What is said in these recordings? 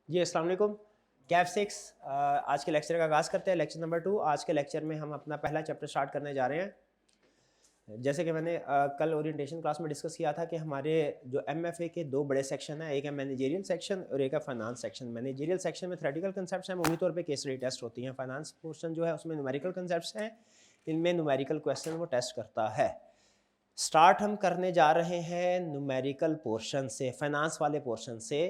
जी अस्सलाम वालेकुम। कैफ 6 आज के लेक्चर का आगाज़ करते हैं। Lecture number 2। आज के लेक्चर में हम अपना पहला चैप्टर स्टार्ट करने जा रहे हैं। जैसे कि मैंने कल ओरिएंटेशन क्लास में डिस्कस किया था कि हमारे जो एमएफए के दो बड़े सेक्शन हैं, एक है मैनेजरियल सेक्शन और एक है फाइनेंस सेक्शन। मैनेजरियल सेक्शन में थ्योरेटिकल कंसेप्ट्स हैं, उम्मीद तौर पे केस स्टडी टेस्ट होती हैं। फाइनेंस पोर्शन जो है उसमें न्यूमेरिकल कंसेप्ट्स हैं, इनमें न्यूमेरिकल क्वेश्चन वो टेस्ट करता है। स्टार्ट हम करने जा रहे हैं न्यूमेरिकल पोर्शन से, फाइनेंस वाले पोर्शन से।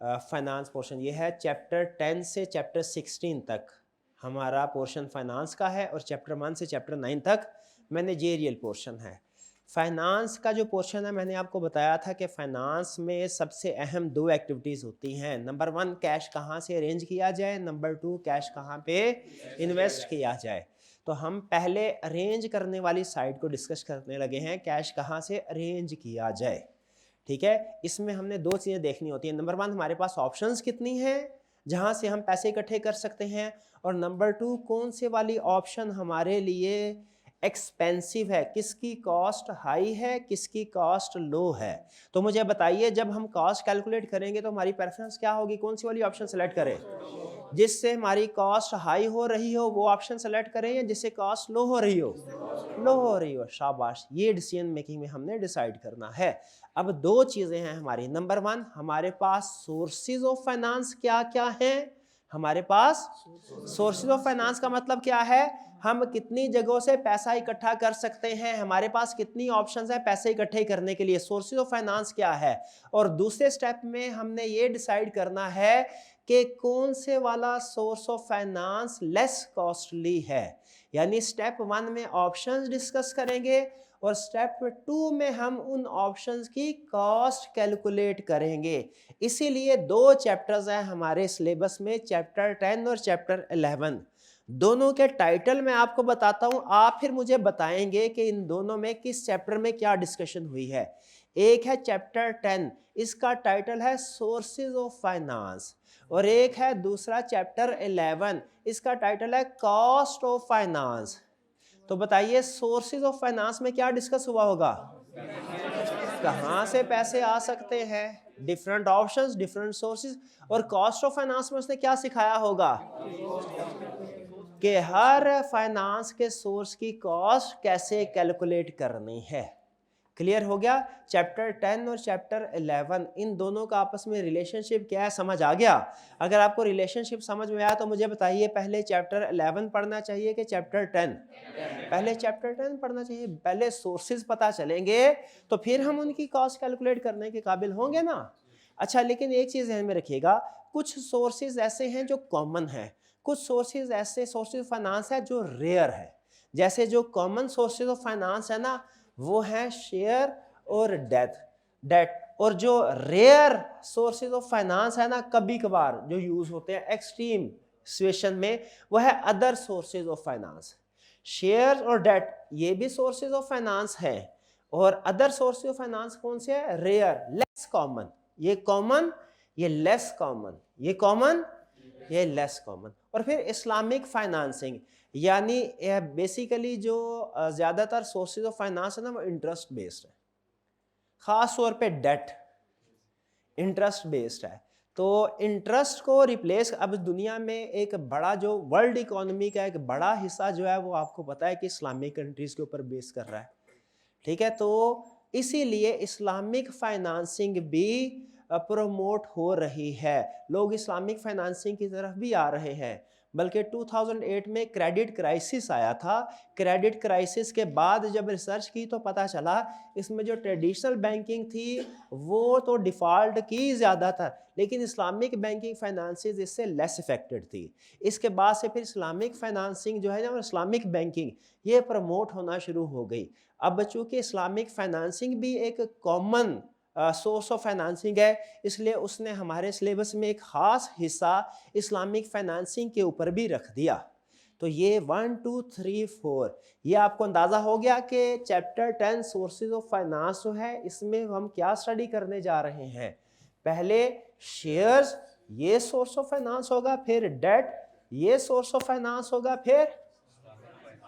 फाइनेंस पोर्शन ये है चैप्टर 10 से चैप्टर 16 तक हमारा पोर्शन फाइनेंस का है और चैप्टर 1 से चैप्टर 9 तक मैनेजेरियल पोर्शन है। फाइनेंस का जो पोर्शन है, मैंने आपको बताया था कि फाइनेंस में सबसे अहम दो एक्टिविटीज़ होती हैं। नंबर 1 कैश कहाँ से अरेंज किया जाए, नंबर 2 कैश कहाँ पे इन्वेस्ट किया जाए। तो हम पहले अरेंज करने वाली साइड को डिस्कस करने लगे हैं, कैश कहाँ से अरेंज किया जाए। ठीक है, इसमें हमने दो चीज़ें देखनी होती हैं। नंबर 1 हमारे पास ऑप्शंस कितनी हैं जहां से हम पैसे इकट्ठे कर सकते हैं, और नंबर 2 कौन से वाली ऑप्शन हमारे लिए एक्सपेंसिव है, किसकी कॉस्ट हाई है, किसकी कॉस्ट लो है। तो मुझे बताइए, जब हम कॉस्ट कैलकुलेट करेंगे तो हमारी प्रेफरेंस क्या होगी, कौन सी वाली ऑप्शन सेलेक्ट करें। जिससे हमारी कॉस्ट हाई हो रही हो वो ऑप्शन सेलेक्ट करें, या जिससे कॉस्ट लो हो रही हो। लो हो रही हो, शाबाश। ये डिसीजन मेकिंग में हमने डिसाइड करना है। अब दो चीजें हैं हमारी। नंबर 1 हमारे पास सोर्सेज ऑफ फाइनेंस क्या क्या हैं। हमारे पास सोर्सेज ऑफ फाइनेंस का मतलब क्या है, हम कितनी जगहों से पैसा इकट्ठा कर सकते हैं, हमारे पास कितनी ऑप्शंस है पैसे इकट्ठे करने के लिए, सोर्सेज ऑफ फाइनेंस क्या है। और दूसरे स्टेप में हमने ये डिसाइड करना है कि कौन से वाला source of finance less costly है। यानी स्टेप 1 में ऑप्शंस डिस्कस करेंगे और स्टेप 2 में हम उन ऑप्शंस की कॉस्ट कैलकुलेट करेंगे। इसीलिए दो चैप्टर्स हैं हमारे सिलेबस में, चैप्टर 10 और चैप्टर 11। दोनों के टाइटल मैं आपको बताता हूं, आप फिर मुझे बताएंगे कि इन दोनों में किस चैप्टर में क्या डिस्कशन हुई है। एक है चैप्टर 10, इसका टाइटल है सोर्सेज ऑफ फाइनेंस, और एक है दूसरा चैप्टर 11, इसका टाइटल है कॉस्ट ऑफ फाइनेंस। तो बताइए, सोर्सेज ऑफ फाइनेंस में क्या डिस्कस हुआ होगा, कहां से पैसे आ सकते हैं, डिफरेंट ऑप्शंस, डिफरेंट सोर्सेज। और कॉस्ट ऑफ फाइनेंस में उसने क्या सिखाया होगा कि हर फाइनेंस के सोर्स की कॉस्ट कैसे कैलकुलेट करनी है। क्लियर हो गया। चैप्टर 10 और चैप्टर 11 इन दोनों का आपस में रिलेशनशिप क्या है, समझ आ गया। अगर आपको रिलेशनशिप समझ में आया तो मुझे बताइए, पहले चैप्टर 11 पढ़ना चाहिए कि चैप्टर 10। पहले चैप्टर 10 पढ़ना चाहिए। पहले सोर्सेज पता चलेंगे तो फिर हम उनकी कॉस्ट कैलकुलेट करने के काबिल होंगे ना। अच्छा, लेकिन एक चीज ध्यान में रखिएगा, कुछ सोर्सेज ऐसे हैं जो कॉमन है, कुछ सोर्सेज ऐसे सोर्सेज ऑफ फाइनेंस है जो रेयर है। जैसे जो कॉमन सोर्सेज ऑफ फाइनेंस है ना, वो है शेयर और डेट। और जो रेयर सोर्सेज ऑफ फाइनेंस है ना, कभी कभार जो यूज होते हैं एक्सट्रीम सिचुएशन में, वो है other sources of finance. Share और डेट ये भी सोर्सेज ऑफ फाइनेंस है, और अदर सोर्सेज ऑफ फाइनेंस कौन से है, रेयर, लेस कॉमन। ये कॉमन, ये लेस कॉमन, ये कॉमन, ये लेस कॉमन। और फिर इस्लामिक फाइनेंसिंग, यानी बेसिकली जो ज़्यादातर सोर्सेज ऑफ फाइनेंस है ना, वो इंटरेस्ट बेस्ड है। ख़ास तौर पे डेट इंटरेस्ट बेस्ड है। तो इंटरेस्ट को रिप्लेस, अब दुनिया में एक बड़ा जो वर्ल्ड इकोनॉमी का एक बड़ा हिस्सा जो है वो आपको पता है कि इस्लामिक कंट्रीज़ के ऊपर बेस कर रहा है। ठीक है, तो इसीलिए इस्लामिक फाइनेंसिंग भी प्रमोट हो रही है, लोग इस्लामिक फाइनेंसिंग की तरफ भी आ रहे हैं। बल्कि 2008 में क्रेडिट क्राइसिस आया था। क्रेडिट क्राइसिस के बाद जब रिसर्च की तो पता चला इसमें जो ट्रेडिशनल बैंकिंग थी वो तो डिफ़ॉल्ट की ज़्यादा था, लेकिन इस्लामिक बैंकिंग फाइनेंसिस इससे लेस इफेक्टेड थी। इसके बाद से फिर इस्लामिक फाइनेंसिंग जो है ना, इस्लामिक बैंकिंग ये प्रमोट होना शुरू हो गई। अब चूंकि इस्लामिक फाइनेंसिंग भी एक कॉमन सोर्स ऑफ फाइनेंसिंग है, इसलिए उसने हमारे सिलेबस में एक ख़ास हिस्सा इस्लामिक फाइनेंसिंग के ऊपर भी रख दिया। तो ये 1 2 3 4 ये आपको अंदाज़ा हो गया कि चैप्टर 10 सोर्सेज ऑफ फाइनेंस जो है इसमें हम क्या स्टडी करने जा रहे हैं। पहले शेयर्स, ये सोर्स ऑफ फाइनेंस होगा, फिर डेट ये सोर्स ऑफ फाइनेंस होगा, फिर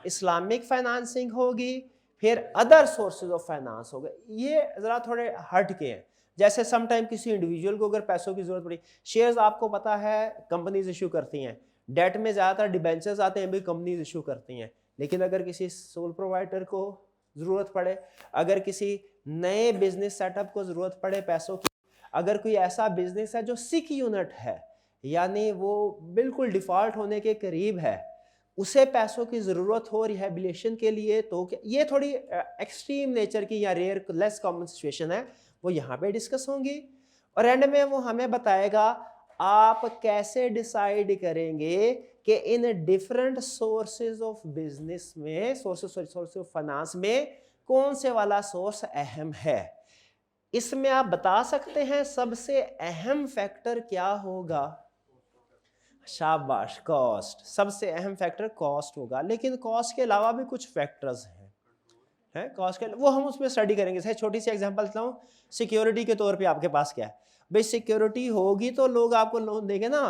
इस्लामिक फाइनेंसिंग होगी, फिर अदर सोर्सेज ऑफ फाइनेंस हो गए। ये ज़रा थोड़े हट के हैं। जैसे सम टाइम किसी इंडिविजुअल को अगर पैसों की जरूरत पड़ी, शेयर्स आपको पता है कंपनीज इशू करती हैं, डेट में ज़्यादातर डिबेंचर्स आते हैं भी कंपनीज इशू करती हैं। लेकिन अगर किसी सोल प्रोवाइडर को ज़रूरत पड़े, अगर किसी नए बिजनेस सेटअप को ज़रूरत पड़े पैसों की, अगर कोई ऐसा बिजनेस है जो सिक यूनिट है यानी वो बिल्कुल डिफ़ॉल्ट होने के करीब है, उसे पैसों की ज़रूरत हो रिहेबिलिटेशन के लिए, तो ये थोड़ी एक्सट्रीम नेचर की या रेयर लेस कॉमन सिचुएशन है, वो यहाँ पे डिस्कस होंगी। और एंड में वो हमें बताएगा आप कैसे डिसाइड करेंगे कि in different sources of business में, सोर्सेज ऑफ फाइनेंस में कौन से वाला सोर्स अहम है। इसमें आप बता सकते हैं सबसे अहम फैक्टर क्या होगा? शाबाश, कॉस्ट। सबसे अहम फैक्टर कॉस्ट होगा, लेकिन कॉस्ट के अलावा भी कुछ फैक्टर्स हैं कॉस्ट के, वो हम उसमें स्टडी करेंगे। जैसे छोटी सी एग्जांपल देता हूँ, सिक्योरिटी के तौर पे आपके पास क्या है भाई, सिक्योरिटी होगी तो लोग आपको लोन देंगे ना,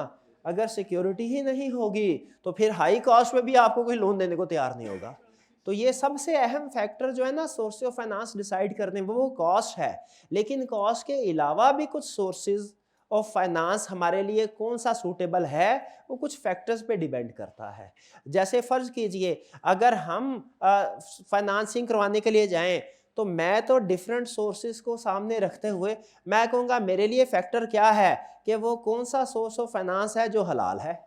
अगर सिक्योरिटी ही नहीं होगी तो फिर हाई कॉस्ट में भी आपको कोई लोन देने को तैयार नहीं होगा। तो ये सबसे अहम फैक्टर जो है ना सोर्स ऑफ फाइनेंस डिसाइड करने में, वो कॉस्ट है। लेकिन कॉस्ट के अलावा भी कुछ सोर्सेज ऑफ फाइनेंस हमारे लिए कौन सा सूटेबल है, वो कुछ फैक्टर्स पे डिपेंड करता है। जैसे फर्ज कीजिए अगर हम फाइनेंसिंग करवाने के लिए जाएं, तो मैं तो डिफरेंट सोर्सेज को सामने रखते हुए मैं कहूँगा मेरे लिए फैक्टर क्या है कि वो कौन सा सोर्स ऑफ फाइनेंस है जो हलाल है।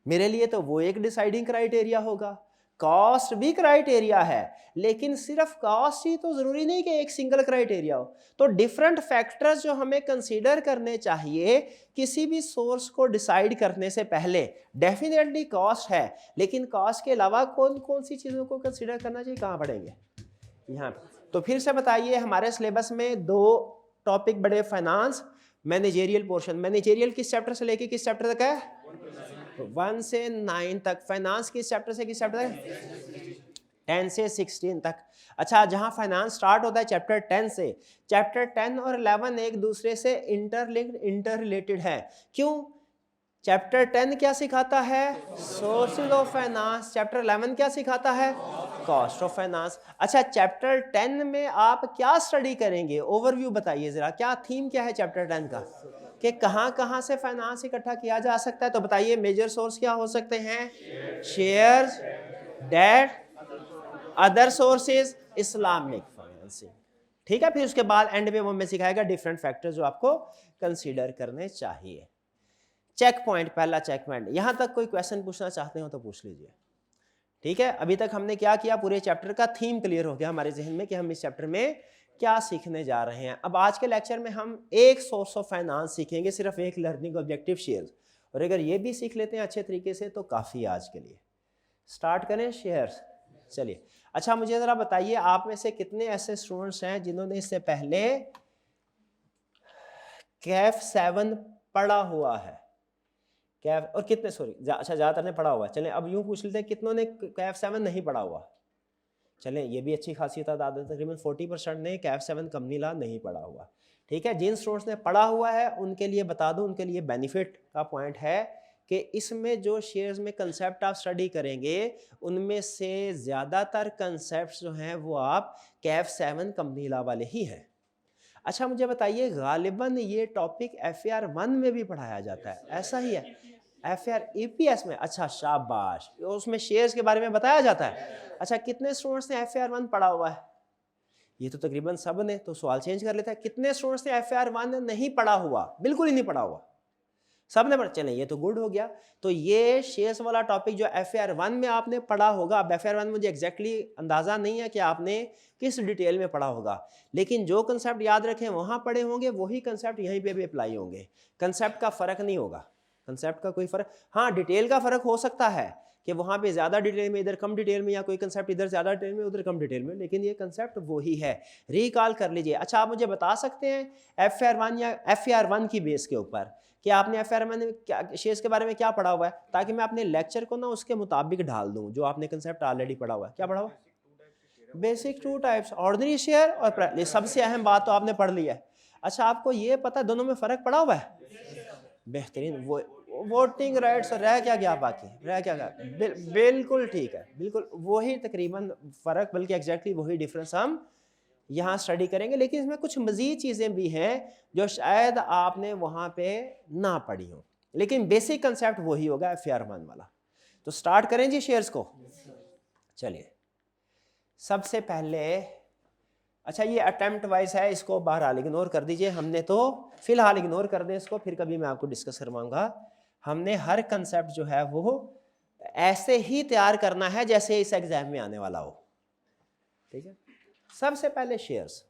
मेरे लिए तो वो एक डिसाइडिंग क्राइटेरिया होगा। कॉस्ट भी क्राइटेरिया है, लेकिन सिर्फ कॉस्ट ही तो जरूरी नहीं कि एक सिंगल क्राइटेरिया हो। तो डिफरेंट फैक्टर्स जो हमें कंसीडर करने चाहिए किसी भी सोर्स को डिसाइड करने से पहले। डेफिनेटली कॉस्ट है, लेकिन कॉस्ट के अलावा कौन कौन सी चीजों को कंसीडर करना चाहिए, कहाँ पढ़ेंगे? यहाँ। तो फिर से बताइए, हमारे सिलेबस में 2 टॉपिक बड़े, फाइनेंस, मैनेजेरियल पोर्शन। मैनेजेरियल किस चैप्टर से लेके किस चैप्टर तक है? 1 से 9 तक। फाइनेंस किस चैप्टर से किस चैप्टर तक? 10 से 16 तक। अच्छा, जहां फाइनेंस स्टार्ट होता है चैप्टर 10 से, चैप्टर 10 और 11 एक दूसरे से इंटरलिंक्ड, इंटर रिलेटेड है। क्यों? चैप्टर 10 क्या सिखाता है? Sources of finance. चैप्टर 11 क्या सिखाता है? Cost of finance. अच्छा, चैप्टर 10 में आप क्या स्टडी करेंगे? ओवरव्यू बताइए जरा, क्या थीम क्या है चैप्टर 10 का, कि कहां कहां से फाइनेंस इकट्ठा किया जा सकता है? तो बताइए, मेजर सोर्स क्या हो सकते हैं? Shares, debt, other sources, Islamic financing. ठीक है, फिर उसके बाद एंड में वो हमें सिखाएगा डिफरेंट फैक्टर्स जो आपको कंसीडर करने चाहिए। चेक पॉइंट, पहला चेक पॉइंट। यहां तक कोई क्वेश्चन पूछना चाहते हो तो पूछ लीजिए। ठीक है, अभी तक हमने क्या किया, पूरे चैप्टर का थीम क्लियर हो गया हमारे जहन में कि हम इस चैप्टर में क्या सीखने जा रहे हैं। अब आज के लेक्चर में हम एक सोर्स ऑफ फाइनेंस सीखेंगे, सिर्फ एक लर्निंग ऑब्जेक्टिव, शेयर्स। और अगर ये भी सीख लेते हैं अच्छे तरीके से तो काफ़ी आज के लिए। स्टार्ट करें शेयर्स, चलिए। अच्छा, मुझे ज़रा बताइए, आप में से कितने ऐसे स्टूडेंट्स हैं जिन्होंने इससे पहले कैफ 7 पढ़ा हुआ है? कैफ, और कितने, सॉरी अच्छा ज़्यादातर ने पढ़ा हुआ है। चलें अब यूँ पूछ लेते हैं कितनों ने कैफ 7 नहीं पढ़ा हुआ? चलें, ये भी अच्छी खासी तादाद है, तकरीबन 40% ने कैफ 7 कंपनी लॉ नहीं पढ़ा हुआ। ठीक है, जिन स्टूडेंट्स ने पढ़ा हुआ है उनके लिए बता दूं, उनके लिए बेनिफिट का पॉइंट है कि इसमें जो शेयर्स में कंसेप्ट आप स्टडी करेंगे उनमें से ज़्यादातर कंसेप्ट जो हैं वो आप कैफ 7 कंपनी लॉ वाले ही हैं। अच्छा, मुझे बताइए, गालिबन ये टॉपिक FAR 1 में भी पढ़ाया जाता है, ऐसा ही है? FAR EPS में? अच्छा, शाबाश, उसमें शेयर्स के बारे में बताया जाता है। अच्छा, कितने स्टूडेंट्स ने FAR 1 पढ़ा हुआ है? ये तो तकरीबन सब ने। तो सवाल चेंज कर लेता है, कितने स्टूडेंट्स ने FAR 1 नहीं पढ़ा हुआ, बिल्कुल ही नहीं पढ़ा हुआ? सब ने पढ़ा। चलें, ये तो गुड हो गया। तो ये शेयर्स वाला टॉपिक जो FAR 1 में आपने पढ़ा होगा, अब FAR 1 मुझे एग्जैक्टली अंदाजा नहीं है कि आपने किस डिटेल में पढ़ा होगा, लेकिन जो कंसेप्ट याद रखें वहां पढ़े होंगे वही कंसेप्ट यहीं पे भी अप्लाई होंगे। कंसेप्ट का फर्क नहीं होगा, कंसेप्ट का कोई फर्क, हाँ डिटेल का फर्क हो सकता है कि वहाँ पे ज़्यादा डिटेल में, इधर कम डिटेल में, या कोई कंसेप्ट इधर ज़्यादा डिटेल में उधर कम डिटेल में, लेकिन ये कंसेप्ट वही है। रिकॉल कर लीजिए। अच्छा, आप मुझे बता सकते हैं FAR 1 या FAR 1 की बेस के ऊपर कि आपने FAR 1 में क्या शेयर्स के बारे में क्या पढ़ा हुआ है, ताकि मैं अपने लेक्चर को ना उसके मुताबिक ढाल दूँ जो आपने कंसेप्ट ऑलरेडी पढ़ा हुआ है। क्या पढ़ा हुआ? बेसिक 2 टाइप्स, ऑर्डिनरी शेयर और सबसे अहम बात तो आपने पढ़ लिया है। अच्छा, आपको ये पता दोनों में फ़र्क पड़ा हुआ है? बेहतरीन। वो वोटिंग राइट्स रह क्या गया, बाकी रह क्या गया? बिल्कुल ठीक है, बिल्कुल वही तकरीबन फ़र्क, बल्कि एग्जैक्टली वही डिफरेंस हम यहाँ स्टडी करेंगे, लेकिन इसमें कुछ मज़ीद चीज़ें भी हैं जो शायद आपने वहाँ पे ना पढ़ी हो, लेकिन बेसिक कंसेप्ट वही होगा FR1 वाला। तो स्टार्ट करें जी शेयर्स को। चलिए सबसे पहले, अच्छा ये अटेम्प्ट वाइज है, इसको बहरहाल इग्नोर कर दीजिए, हमने तो फिलहाल इग्नोर कर दें इसको, फिर कभी मैं आपको डिस्कस करवाऊंगा। हमने हर कंसेप्ट जो है वो ऐसे ही तैयार करना है जैसे इस एग्जाम में आने वाला हो, ठीक है। सबसे पहले shares,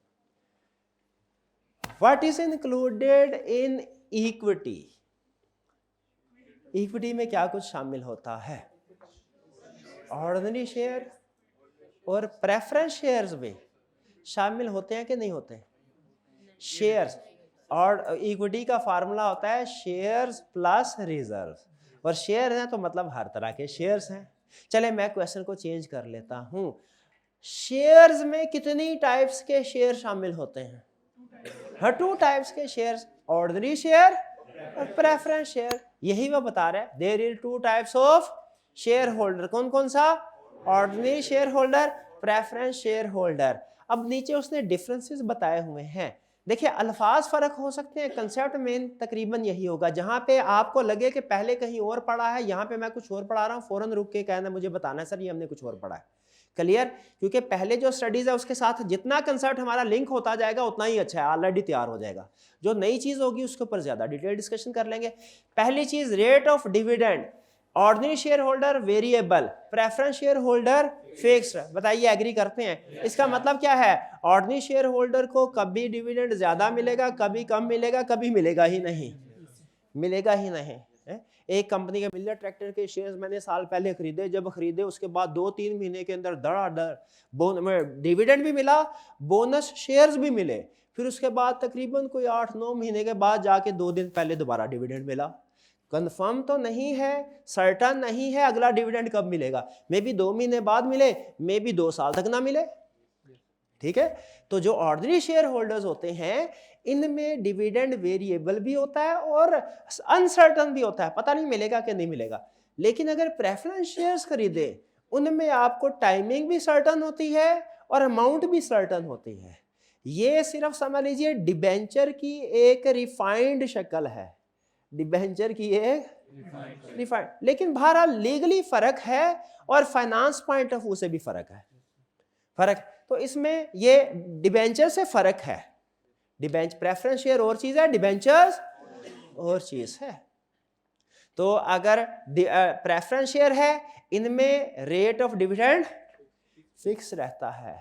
what is included in equity. Equity में क्या कुछ शामिल होता है? ऑर्डिनरी शेयर और प्रेफरेंस शेयर्स में शामिल होते हैं कि नहीं होते? शेयर्स और इक्विटी का फार्मूला होता है शेयर्स प्लस रिजर्व, और शेयर हैं तो मतलब हर तरह के शेयर्स हैं। चले मैं क्वेश्चन को चेंज कर लेता हूं, शेयर्स में कितनी टाइप्स के शेयर शामिल होते हैं? हर 2 टाइप्स के शेयर्स, ऑर्डिनरी शेयर और प्रेफरेंस शेयर। यही वो बता रहा है, there is 2 types of share holder. कौन कौन सा? Ordinary share holder, preference share holder. अब नीचे उसने डिफरेंसेस बताए हुए हैं। देखिए अल्फाज फर्क हो सकते हैं, कंसेप्ट मेन तकरीबन यही होगा। जहां पे आपको लगे कि पहले कहीं और पढ़ा है, यहाँ पे मैं कुछ और पढ़ा रहा हूँ, फौरन रुक के कहना मुझे बताना है सर ये हमने कुछ और पढ़ा है। क्लियर? क्योंकि पहले जो स्टडीज है उसके साथ जितना कंसेप्ट हमारा लिंक होता जाएगा उतना ही अच्छा है, ऑलरेडी तैयार हो जाएगा। जो नई चीज होगी उसके ऊपर ज्यादा डिटेल डिस्कशन कर लेंगे। पहली चीज rate of dividend, ordinary share holder variable, preference share holder fixed. बताइए एग्री करते हैं? इसका मतलब क्या है? ऑर्डिनरी शेयर होल्डर को कभी डिविडेंड ज्यादा मिलेगा, कभी कम मिलेगा, कभी मिलेगा ही नहीं, मिलेगा ही नहीं। एक कंपनी के मिलर ट्रैक्टर के शेयर्स मैंने साल पहले खरीदे, जब खरीदे उसके बाद 2-3 महीने के अंदर धड़ाधड़ डिविडेंड भी मिला, बोनस शेयर्स भी मिले, फिर उसके बाद तकरीबन कोई 8-9 महीने के बाद जाके 2 दिन पहले दोबारा डिविडेंड मिला। कंफर्म तो नहीं है, सर्टन नहीं है अगला डिविडेंड कब मिलेगा, मे बी 2 महीने बाद मिले, मे बी 2 साल तक ना मिले, ठीक है। तो जो ऑर्डिनरी शेयर होल्डर्स होते हैं इनमें डिविडेंड वेरिएबल भी होता है और अनसर्टन भी होता है, पता नहीं मिलेगा कि नहीं मिलेगा। लेकिन अगर प्रेफरेंस शेयर्स खरीदे उनमें आपको टाइमिंग भी सर्टन होती है और अमाउंट भी सर्टन होती है। ये सिर्फ समझ लीजिए डिबेंचर की एक रिफाइंड शक्ल है, डिबेंचर की एक रिफाइंड, लेकिन बहरहाल लीगली फर्क है और फाइनेंस पॉइंट ऑफ व्यू से भी फर्क है, फर्क। तो इसमें ये डिबेंचर से फर्क है, डिबेंचर प्रेफरेंस शेयर और चीज है, डिबेंचर्स और चीज है। तो अगर प्रेफरेंस शेयर है इनमें रेट ऑफ डिविडेंड फिक्स रहता है।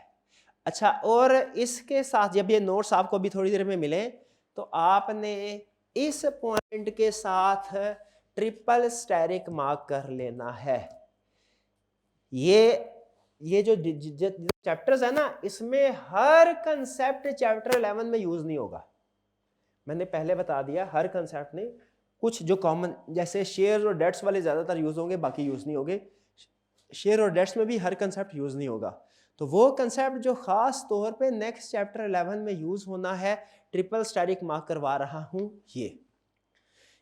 अच्छा, और इसके साथ जब ये नोट्स आपको भी थोड़ी देर में मिले तो आपने इस पॉइंट के साथ ट्रिपल स्टेरिक मार्क कर लेना है। ये जो चैप्टर्स है ना इसमें हर कंसेप्ट चैप्टर 11 में यूज नहीं होगा, मैंने पहले बता दिया, हर कंसेप्ट नहीं, कुछ जो कॉमन जैसे शेयर और डेट्स वाले ज्यादातर यूज होंगे, बाकी यूज नहीं होंगे। शेयर और डेट्स में भी हर कंसेप्ट यूज नहीं होगा। तो वो कंसेप्ट जो खास तौर पे नेक्स्ट चैप्टर 11 में यूज होना है, ट्रिपल स्टेरिक मार्क करवा रहा हूं ये।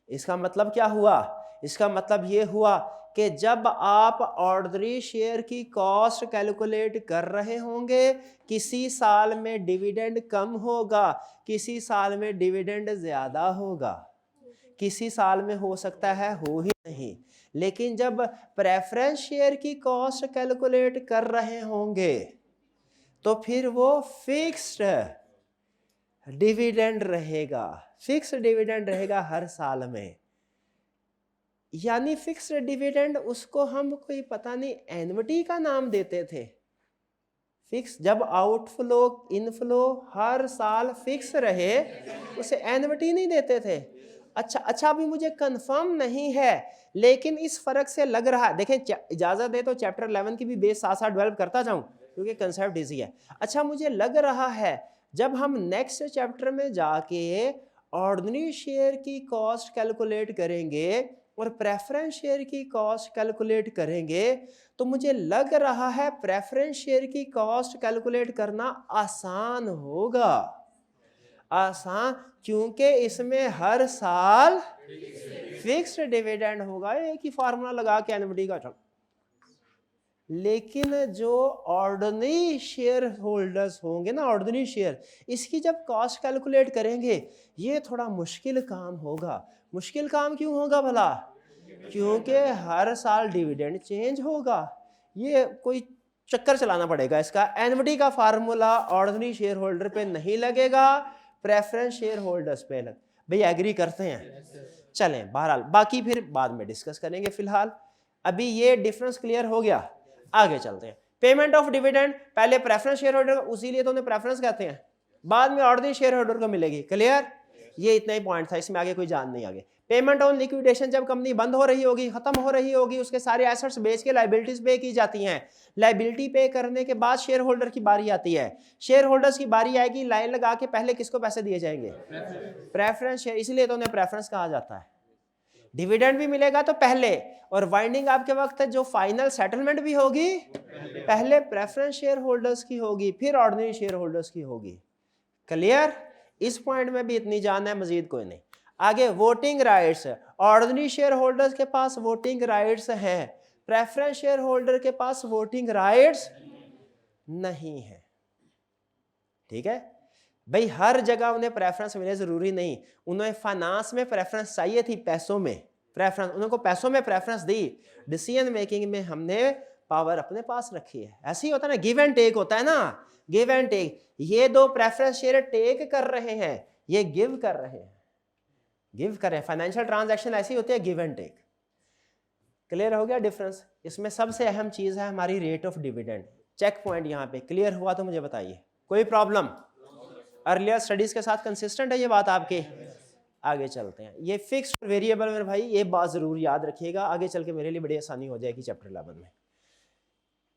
इसका मतलब क्या हुआ? इसका मतलब ये हुआ कि जब आप ऑर्डिनरी शेयर की कॉस्ट कैलकुलेट कर रहे होंगे, किसी साल में डिविडेंड कम होगा, किसी साल में डिविडेंड ज्यादा होगा, किसी साल में हो सकता है हो ही नहीं। लेकिन जब प्रेफरेंस शेयर की कॉस्ट कैलकुलेट कर रहे होंगे तो फिर वो फिक्स्ड डिविडेंड रहेगा, फिक्स्ड डिविडेंड रहेगा हर साल में। यानी फिक्स्ड डिविडेंड उसको हम कोई पता नहीं एन्युटी का नाम देते थे, फिक्स, जब आउटफ्लो इनफ्लो हर साल फिक्स रहे उसे एन्युटी नहीं देते थे। अच्छा अभी मुझे कंफर्म नहीं है लेकिन इस फर्क से लग रहा है, देखें इजाजत दे तो चैप्टर 11 की भी बेस साथ साथ डेवलप करता जाऊं क्योंकि कंसेप्ट इजी है। अच्छा मुझे लग रहा है जब हम नेक्स्ट चैप्टर में जाके ऑर्डिनरी शेयर की कॉस्ट कैलकुलेट करेंगे और प्रेफरेंस शेयर की कॉस्ट कैलकुलेट करेंगे तो मुझे लग रहा है प्रेफरेंस शेयर की कॉस्ट कैलकुलेट करना आसान होगा, आसान, क्योंकि इसमें हर साल फिक्स्ड डिविडेंड होगा। एक ही फार्मूला लगा के एनएमडी का चल, लेकिन जो ऑर्डिनरी शेयर होल्डर्स होंगे ना, ऑर्डिनरी शेयर, इसकी जब कॉस्ट कैलकुलेट करेंगे ये थोड़ा मुश्किल काम होगा। मुश्किल काम क्यों होगा भला? क्योंकि हर साल डिविडेंड चेंज होगा, ये कोई चक्कर चलाना पड़ेगा इसका। एनवीडी का फार्मूला ऑर्डिनरी शेयर होल्डर पे नहीं लगेगा, प्रेफरेंस शेयर होल्डर्स पे लग। भाई एग्री करते हैं? चलें, बहरहाल बाकी फिर बाद में डिस्कस करेंगे। फिलहाल अभी ये डिफरेंस क्लियर हो गया, आगे चलते हैं। पेमेंट ऑफ डिविडेंड पहले प्रेफरेंस शेयर होल्डर, उसी लिए तो उन्हें प्रेफरेंस कहते हैं, बाद में ऑर्डिनरी शेयर होल्डर को मिलेगी। क्लियर? ये इतना ही पॉइंट था, इसमें आगे कोई जान नहीं। आगे पेमेंट ऑन लिक्विडेशन, जब कंपनी बंद हो रही होगी, खत्म हो रही होगी, उसके सारे एसेट्स बेच के लायबिलिटीज पे की जाती हैं। लायबिलिटी पे करने के बाद शेयर होल्डर की बारी आती है। शेयर होल्डर्स की बारी आएगी, लाइन लगा के पहले किसको पैसे दिए जाएंगे? प्रेफरेंस शेयर, इसलिए तो उन्हें प्रेफरेंस कहा जाता है। डिविडेंड भी मिलेगा तो पहले, और वाइंडिंग अप के वक्त जो फाइनल सेटलमेंट भी होगी पहले प्रेफरेंस शेयर होल्डर्स की होगी, फिर ऑर्डिनरी शेयर होल्डर्स की होगी। क्लियर? इस पॉइंट में भी इतनी जान है, मजीद कोई नहीं। आगे voting rights, ordinary share holders के पास वोटिंग राइट्स हैं, प्रेफरेंस शेयर होल्डर के पास वोटिंग राइट्स नहीं है। ठीक है भाई, हर जगह उन्हें प्रेफरेंस मिले जरूरी नहीं। उन्हें फाइनेंस में प्रेफरेंस चाहिए थी, पैसों में प्रेफरेंस, उनको पैसों में प्रेफरेंस दी। डिसीजन मेकिंग में हमने पावर अपने पास रखी है। ऐसे ही होता है ना, गिव एंड टेक होता है ना, गिव एंड टेक। ये दो प्रेफरेंस शेयर टेक कर रहे हैं, ये गिव कर रहे हैं, गिव कर रहे हैं। फाइनेंशियल ट्रांजैक्शन ऐसी होती है, गिव एंड टेक। क्लियर हो गया डिफरेंस? इसमें सबसे अहम चीज है हमारी rate of dividend. Check point यहाँ पे क्लियर हुआ तो मुझे बताइए, कोई प्रॉब्लम? अर्लियर स्टडीज के साथ कंसिस्टेंट है ये बात आपके? आगे चलते हैं। ये फिक्स्ड वेरिएबल मेरे भाई, ये बात जरूर याद रखिएगा, आगे चल के मेरे लिए बड़ी आसानी हो जाएगी चैप्टर 11 में।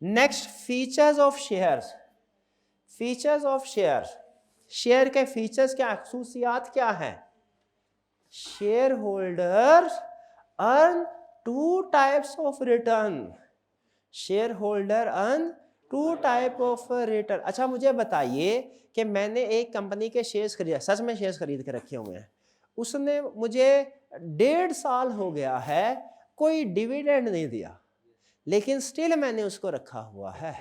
Next, features of shares. Features of share, share के फीचर्स क्या, खसूसियात क्या है? Share holders earn two types of return. Share holder earn two type of return. अच्छा मुझे बताइए कि मैंने एक कंपनी के शेयर्स खरीदा, सच में शेयर्स खरीद के रखे हुए हैं, उसने मुझे 1.5 साल हो गया है कोई डिविडेंड नहीं दिया, लेकिन स्टिल मैंने उसको रखा हुआ है।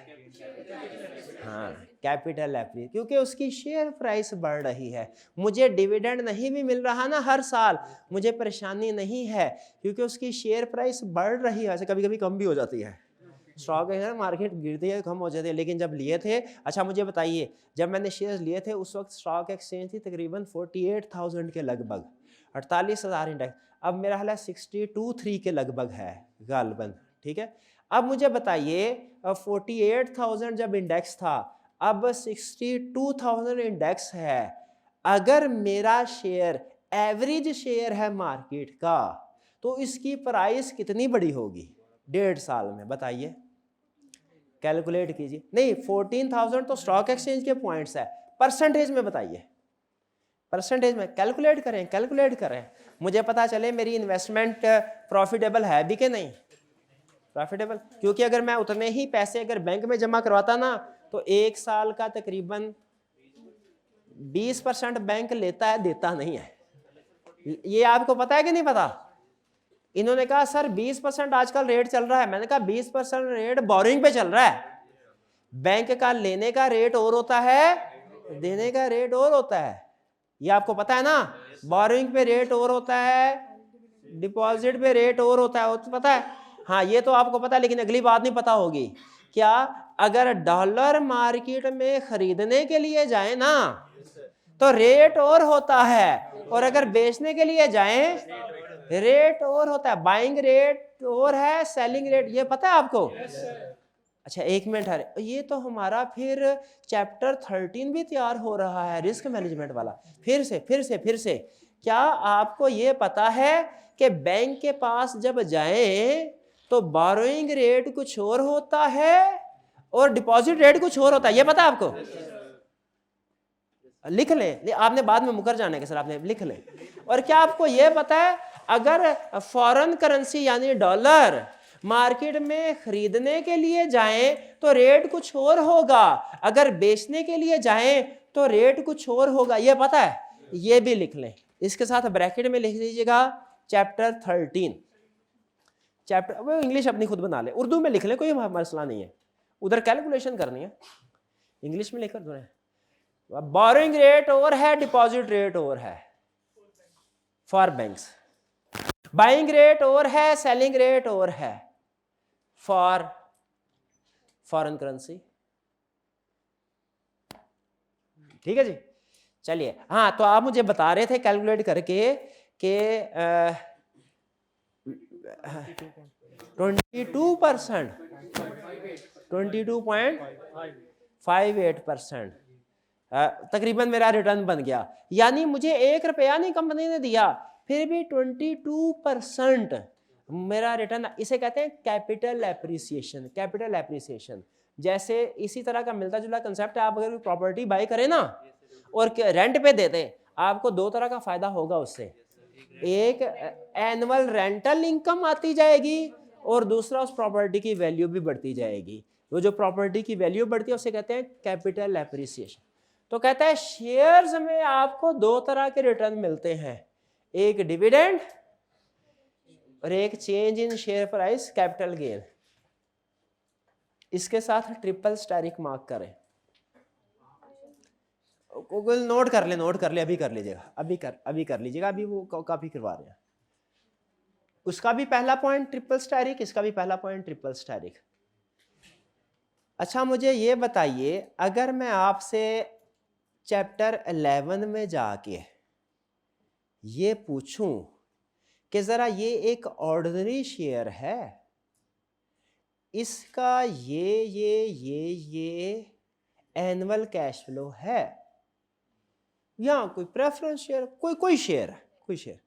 हाँ, कैपिटल एप्री, क्योंकि उसकी शेयर प्राइस बढ़ रही है। मुझे डिविडेंड नहीं भी मिल रहा ना हर साल, मुझे परेशानी नहीं है, क्योंकि उसकी शेयर प्राइस बढ़ रही है। कभी कभी कम भी हो जाती है, स्टॉक है मार्केट गिरती है, कम हो जाती है, लेकिन जब लिए थे, अच्छा मुझे बताइए, जब मैंने शेयर्स लिए थे उस वक्त स्टॉक एक्सचेंज थी तकरीबन 48,000 के लगभग, 48,000 इंडेक्स। अब मेरा हाल है 62-3 के लगभग है गालबन। ठीक है, अब मुझे बताइए 48,000 जब इंडेक्स था, अब 62,000 इंडेक्स है। अगर मेरा शेयर एवरेज शेयर है मार्केट का, तो इसकी प्राइस कितनी बड़ी होगी 1.5 साल में? बताइए, कैलकुलेट कीजिए। नहीं, 14,000 तो स्टॉक एक्सचेंज के पॉइंट्स है, परसेंटेज में बताइए, परसेंटेज में कैलकुलेट करें, कैलकुलेट करें, मुझे पता चले मेरी इन्वेस्टमेंट प्रॉफिटेबल है भी कि नहीं। प्रॉफिटेबल, क्योंकि अगर मैं उतने ही पैसे अगर बैंक में जमा करवाता ना, तो 1 साल का तकरीबन 20% बैंक लेता है, देता नहीं है। ये आपको पता है कि नहीं पता? इन्होंने कहा सर 20% आजकल रेट चल रहा है। मैंने कहा 20% रेट बोरिंग पे चल रहा है, बैंक का लेने का रेट और होता है, देने का रेट और होता है। ये आपको पता है ना, बोरिंग पे रेट और होता है, डिपॉजिट पे रेट और होता है, तो पता है? हाँ, ये तो आपको पता है, लेकिन अगली बात नहीं पता होगी क्या? अगर डॉलर मार्केट में खरीदने के लिए जाए ना तो रेट और होता है, और अगर बेचने के लिए जाएं रेट और होता है। बाइंग रेट और है, सेलिंग रेट, ये पता है आपको? अच्छा एक मिनट, है ये तो हमारा फिर चैप्टर 13 भी तैयार हो रहा है, रिस्क मैनेजमेंट वाला। फिर से क्या आपको ये पता है कि बैंक के पास जब जाएं तो बोरोइंग रेट कुछ और होता है और डिपॉजिट रेट कुछ और होता है? ये पता है आपको? लिख लें, आपने बाद में मुकर जाने के सर, आपने लिख लें। और क्या आपको ये पता है, अगर फॉरेन करेंसी यानी डॉलर मार्केट में खरीदने के लिए जाएं तो रेट कुछ और होगा, अगर बेचने के लिए जाएं तो रेट कुछ और होगा? ये पता है? ये भी लिख लें, इसके साथ ब्रैकेट में लिख दीजिएगा चैप्टर 13। चैप्टर वो इंग्लिश अपनी खुद बना ले, उर्दू में लिख ले, कोई मसला नहीं है, उधर कैलकुलेशन करनी है, इंग्लिश में लिखकर दो। बोरोइंग रेट और है, डिपॉजिट रेट और है फॉर बैंक्स, बाइंग रेट और है, सेलिंग रेट और है फॉर फॉरेन करेंसी। ठीक है जी, चलिए। हाँ, तो आप मुझे बता रहे थे कैलकुलेट करके कि 22%, 22.58% तकरीबन मेरा रिटर्न बन गया। यानी मुझे 1 रुपया नहीं कंपनी ने दिया, फिर भी 22% मेरा रिटर्न। इसे कहते हैं कैपिटल एप्रिसिएशन। कैपिटल एप्रिसिएशन जैसे इसी तरह का मिलता जुला कंसेप्ट है। आप अगर प्रॉपर्टी बाई करें ना और रेंट पे दे दें, आपको दो तरह का फायदा होगा उससे। एक एनुअल रेंटल इनकम आती जाएगी और दूसरा उस प्रॉपर्टी की वैल्यू भी बढ़ती जाएगी। वो जो प्रॉपर्टी की वैल्यू बढ़ती है उसे कहते हैं कैपिटल एप्रिसिएशन। तो कहता है शेयर्स में आपको दो तरह के रिटर्न मिलते हैं, एक डिविडेंड और एक change in share price capital gain. इसके साथ ट्रिपल स्टेरिक मार्क करें, गूगल नोट कर ले, नोट कर ले, अभी कर लीजिएगा, अभी कर लीजिएगा, अभी वो कॉपी करवा रहे हैं। उसका भी पहला पॉइंट ट्रिपल स्टेरिक, इसका भी पहला पॉइंट ट्रिपल स्टेरिक। अच्छा मुझे ये बताइए, अगर मैं आपसे चैप्टर 11 में जाके ये पूछूं कि जरा ये एक ऑर्डिनरी शेयर है, इसका ये एनुअल कैश फ्लो है, या कोई प्रेफरेंस शेयर, कोई शेयर है, कोई शेयर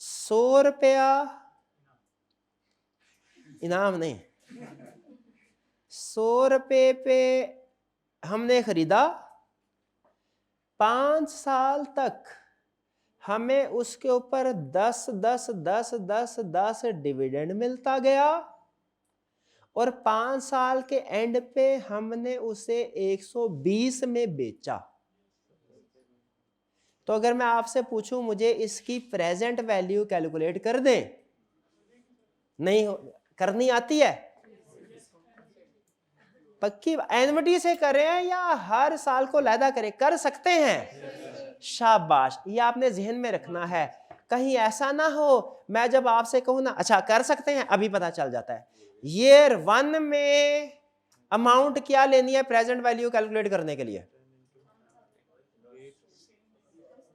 100 रुपया इनाम नहीं, 100 रुपये पे हमने खरीदा, 5 साल तक हमें उसके ऊपर 10 डिविडेंड मिलता गया और 5 साल के एंड पे हमने उसे 120 में बेचा। तो अगर मैं आपसे पूछूं मुझे इसकी प्रेजेंट वैल्यू कैलकुलेट कर दें, नहीं करनी आती है? पक्की एनविटी से करें या हर साल को लैदा करें? कर सकते हैं, शाबाश, ये आपने जहन में रखना है। कहीं ऐसा ना हो मैं जब आपसे कहूं ना अच्छा कर सकते हैं, अभी पता चल जाता है ईयर 1 में अमाउंट क्या लेनी है प्रेजेंट वैल्यू कैलकुलेट करने के लिए?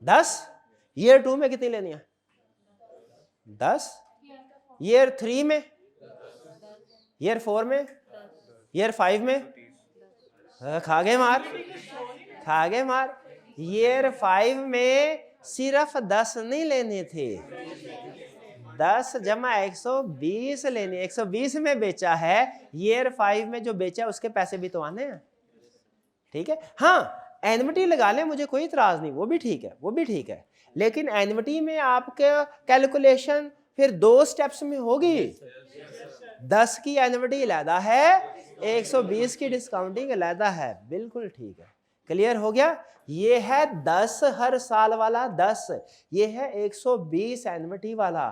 10। ईयर 2 में कितनी लेनी है? 10। ईयर 3 में, ईयर 4 में, ईयर 5 में, खा गए मार। ईयर 5 में सिर्फ 10 नहीं लेने थे, 10 जमा 120 लेने, 120 में बेचा है। ईयर 5 में जो बेचा उसके पैसे भी तो आने हैं, ठीक है। हाँ एनविटी लगा लें, मुझे कोई इतराज नहीं, वो भी ठीक है, लेकिन एनविटी में आपके कैलकुलेशन फिर 2 स्टेप्स में होगी। 10 की एनविटी अलहदा है, 120 की डिस्काउंटिंग अलहदा है, बिल्कुल ठीक है, क्लियर हो गया। ये है 10 हर साल वाला 10, ये है 120 एनविटी वाला।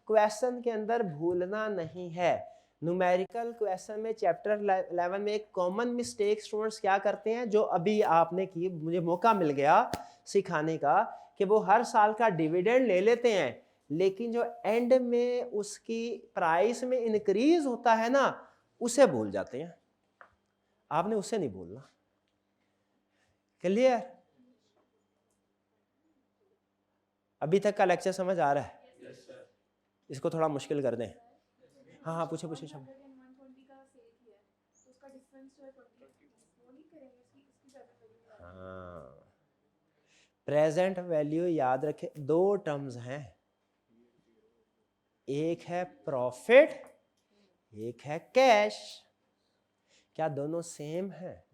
क्वेश्चन के अंदर भूलना नहीं है, न्यूमेरिकल क्वेश्चन में चैप्टर 11 में एक कॉमन मिस्टेक स्टूडेंट्स क्या करते हैं, जो अभी आपने की, मुझे मौका मिल गया सिखाने का, कि वो हर साल का डिविडेंड ले लेते हैं, लेकिन जो एंड में उसकी प्राइस में इंक्रीज होता है ना, उसे भूल जाते हैं। आपने उसे नहीं भूलना, क्लियर? अभी तक का लेक्चर समझ आ रहा है? इसको थोड़ा मुश्किल कर दें। हाँ पूछे शब्द। हाँ प्रेजेंट वैल्यू याद रखें, 2 टर्म्स हैं, एक है प्रॉफिट, एक है कैश। क्या दोनों सेम है?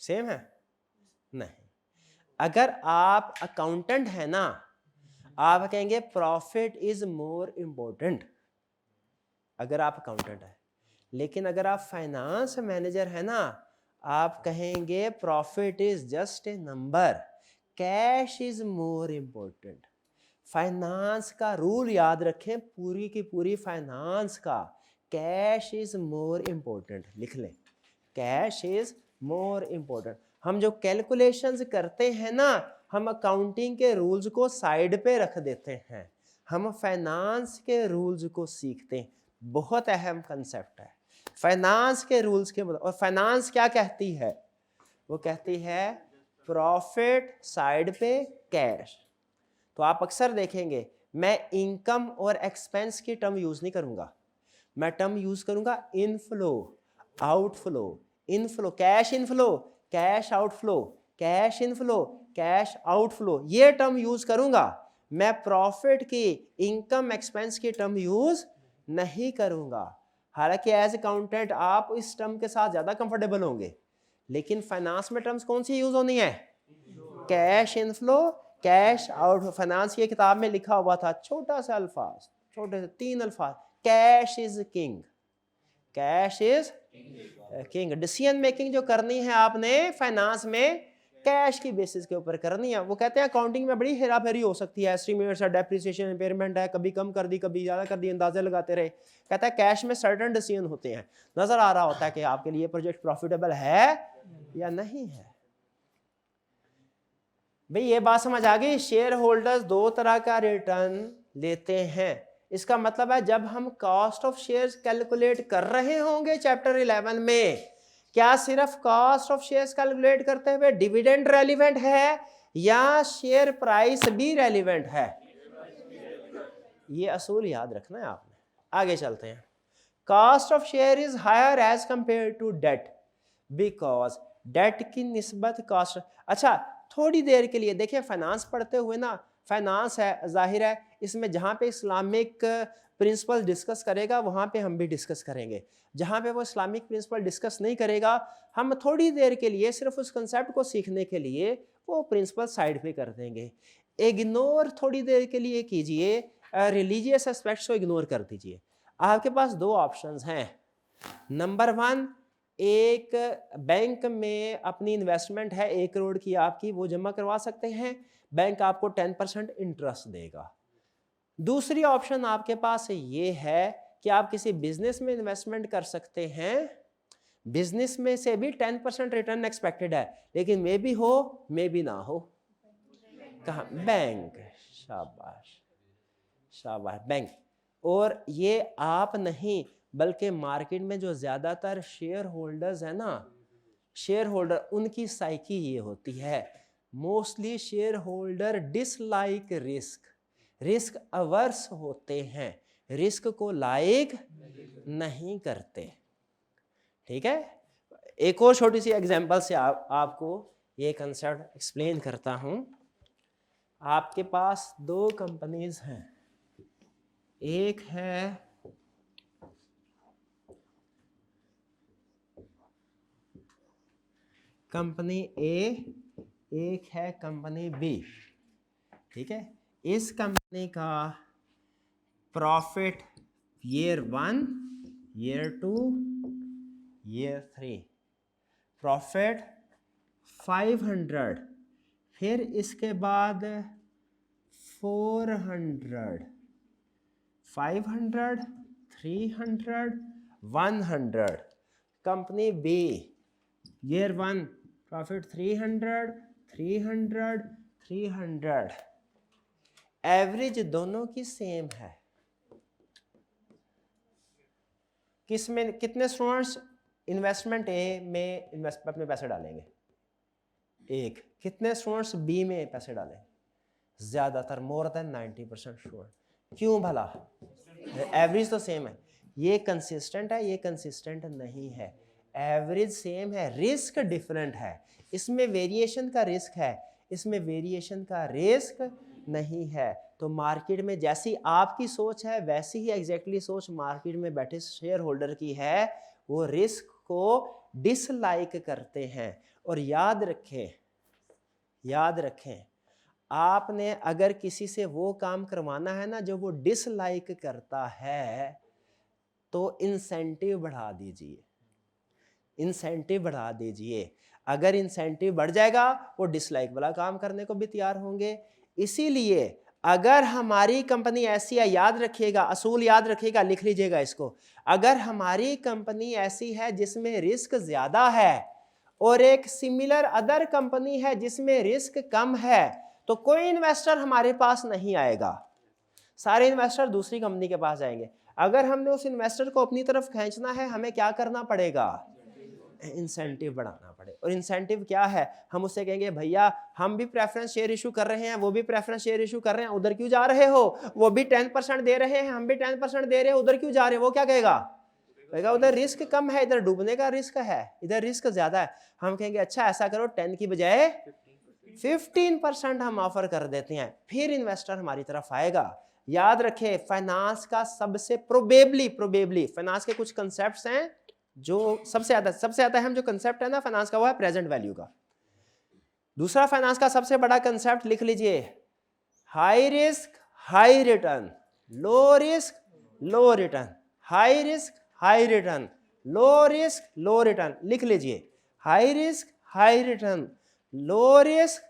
सेम है नहीं। अगर आप अकाउंटेंट है ना, आप कहेंगे प्रॉफिट इज मोर इंपॉर्टेंट, अगर आप अकाउंटेंट है। लेकिन अगर आप फाइनेंस मैनेजर है ना, आप कहेंगे profit is just a number, cash is more important. Finance का रूल याद रखें, पूरी की पूरी फाइनेंस का, कैश इज मोर इम्पोर्टेंट, लिख लें, कैश इज मोर इम्पोर्टेंट। हम जो कैलकुलेशंस करते हैं ना, हम अकाउंटिंग के रूल्स को साइड पे रख देते हैं, हम फाइनेंस के रूल्स को सीखते हैं। बहुत अहम कंसेप्ट है फाइनेंस के रूल्स के। और फाइनेंस क्या कहती है? वो कहती है प्रॉफिट साइड पे कैश। तो आप अक्सर देखेंगे मैं इनकम और एक्सपेंस की टर्म यूज नहीं करूंगा, मैं टर्म यूज करूंगा inflow outflow. Inflow cash inflow, cash outflow, cash inflow, cash outflow, ये टर्म यूज करूंगा। मैं प्रॉफिट की, इनकम एक्सपेंस की टर्म यूज नहीं करूंगा। हालांकि एज अकाउंटेंट आप इस टर्म के साथ ज्यादा कंफर्टेबल होंगे, लेकिन फाइनेंस में टर्म्स कौन सी यूज होनी है? Cash inflow, cash out. Finance की किताब में लिखा हुआ था, छोटा सा अल्फाज, छोटे से 3 अल्फाज, cash is king, cash is king. Decision making जो करनी है आपने फाइनेंस में, कैश की बेसिस के ऊपर करनी है। वो कहते हैं अकाउंटिंग में बड़ी हेरा फेरी हो सकती है, एस्टिमेट्स है, डेप्रिसिएशन, इम्पेयरमेंट है, कभी कम कर दी कभी ज्यादा कर दी, अंदाजे लगाते रहे। कहता है कैश में सर्टेन डिसीजन होते हैं, नजर आ रहा होता है कि आपके लिए प्रोजेक्ट प्रॉफिटेबल है या नहीं है। भाई ये बात समझ आ गई? शेयर होल्डर्स 2 तरह का रिटर्न लेते हैं। इसका मतलब है जब हम कॉस्ट ऑफ शेयर्स कैलकुलेट कर रहे होंगे चैप्टर 11 में, क्या सिर्फ कॉस्ट ऑफ शेयर्स कैलकुलेट करते हुए डिविडेंड रेलिवेंट है या शेयर प्राइस भी रेलिवेंट है? ये असूल याद रखना है आपने। आगे चलते हैं। Cost of share is higher as compare to debt because debt की निस्बत कॉस्ट। अच्छा, थोड़ी देर के लिए देखिए, फाइनेंस पढ़ते हुए ना, फाइनेंस है जाहिर है इसमें जहाँ पे इस्लामिक प्रिंसिपल डिस्कस करेगा वहाँ पे हम भी डिस्कस करेंगे। जहाँ पे वो इस्लामिक प्रिंसिपल डिस्कस नहीं करेगा, हम थोड़ी देर के लिए सिर्फ उस कंसेप्ट को सीखने के लिए वो प्रिंसिपल साइड पे कर देंगे। इग्नोर थोड़ी देर के लिए कीजिए, रिलीजियस एस्पेक्ट्स को इग्नोर कर दीजिए। आपके पास 2 ऑप्शंस हैं। नंबर 1, एक बैंक में अपनी इन्वेस्टमेंट है 1 करोड़ की आपकी, वो जमा करवा सकते हैं, बैंक आपको 10% इंटरेस्ट देगा। दूसरी ऑप्शन आपके पास ये है कि आप किसी बिजनेस में इन्वेस्टमेंट कर सकते हैं, बिजनेस में से भी 10% रिटर्न एक्सपेक्टेड है, लेकिन मे भी हो मे भी ना हो। कहाँ? बैंक। शाबाश शाबाश, बैंक। और ये आप नहीं बल्कि मार्केट में जो ज्यादातर शेयर होल्डर्स है ना, शेयर होल्डर, उनकी साइकी ये होती है, mostly share holder dislike risk, risk averse होते हैं, रिस्क को लाइक नहीं करते। ठीक है, एक और छोटी सी एग्जांपल से आपको ये कंसेप्ट एक्सप्लेन करता हूं। आपके पास 2 कंपनीज हैं, एक है कंपनी ए, एक है कंपनी बी। ठीक है, इस कंपनी का profit year 1, year 2, year 3 profit 500, फिर इसके बाद 400, 500, 300, 100। Company B year 1 profit 300, 300, 300। Average दोनों की सेम है। किस में कितने स्टूडेंट्स इन्वेस्टमेंट ए में इन्वेस्ट अपने पैसे डालेंगे? 1। कितने स्टूडेंट्स बी में पैसे डालेंगे? ज्यादातर, मोर देन 90% स्टूडेंट। क्यों भला? एवरेज तो सेम है। ये कंसिस्टेंट है, ये कंसिस्टेंट नहीं है। एवरेज सेम है, रिस्क डिफरेंट है। इसमें वेरिएशन का रिस्क है, इसमें वेरिएशन का रिस्क नहीं है। तो मार्केट में जैसी आपकी सोच है वैसी ही एग्जैक्टली सोच मार्केट में बैठे शेयर होल्डर की है। वो रिस्क को डिसलाइक करते हैं। और याद रखें, आपने अगर किसी से वो काम करवाना है ना जो वो डिसलाइक करता है, तो इंसेंटिव बढ़ा दीजिए, इंसेंटिव बढ़ा दीजिए। अगर इंसेंटिव बढ़ जाएगा वो डिसलाइक वाला काम करने को भी तैयार होंगे। इसीलिए अगर हमारी कंपनी ऐसी है, याद रखिएगा, असूल याद रखिएगा, लिख लीजिएगा इसको, अगर हमारी कंपनी ऐसी है जिसमें रिस्क ज्यादा है और एक सिमिलर अदर कंपनी है जिसमें रिस्क कम है, तो कोई इन्वेस्टर हमारे पास नहीं आएगा, सारे इन्वेस्टर दूसरी कंपनी के पास जाएंगे। अगर हमने उस इन्वेस्टर को अपनी तरफ खींचना है, हमें क्या करना पड़ेगा, इंसेंटिव बढ़ाना पड़े। और इंसेंटिव क्या है, हम उससे कहेंगे भैया हम भी प्रेफरेंस शेयर इशू कर रहे हैं, वो भी प्रेफरेंस शेयर इशू कर रहे हैं, उधर क्यों जा रहे हो, वो भी 10% दे रहे हैं, हम भी 10% दे रहे हैं, उधर क्यों जा रहे हैं। वो क्या कहेगा, कहेगा उधर रिस्क कम है, इधर डूबने का रिस्क है, इधर रिस्क ज्यादा है। हम कहेंगे अच्छा ऐसा करो 10 की बजाय 15% हम ऑफर कर देते हैं, फिर इन्वेस्टर हमारी तरफ आएगा। याद रखे फाइनेंस का सबसे प्रोबेबली फाइनेंस के कुछ कंसेप्ट्स हैं जो सबसे ज्यादा अहम जो कंसेप्ट है ना फाइनेंस का, वो है प्रेजेंट वैल्यू का। दूसरा फाइनेंस का सबसे बड़ा कंसेप्ट लिख लीजिए, high risk high return, low risk low return, high risk high return, low risk low return. लिख लीजिए, high risk high return, low risk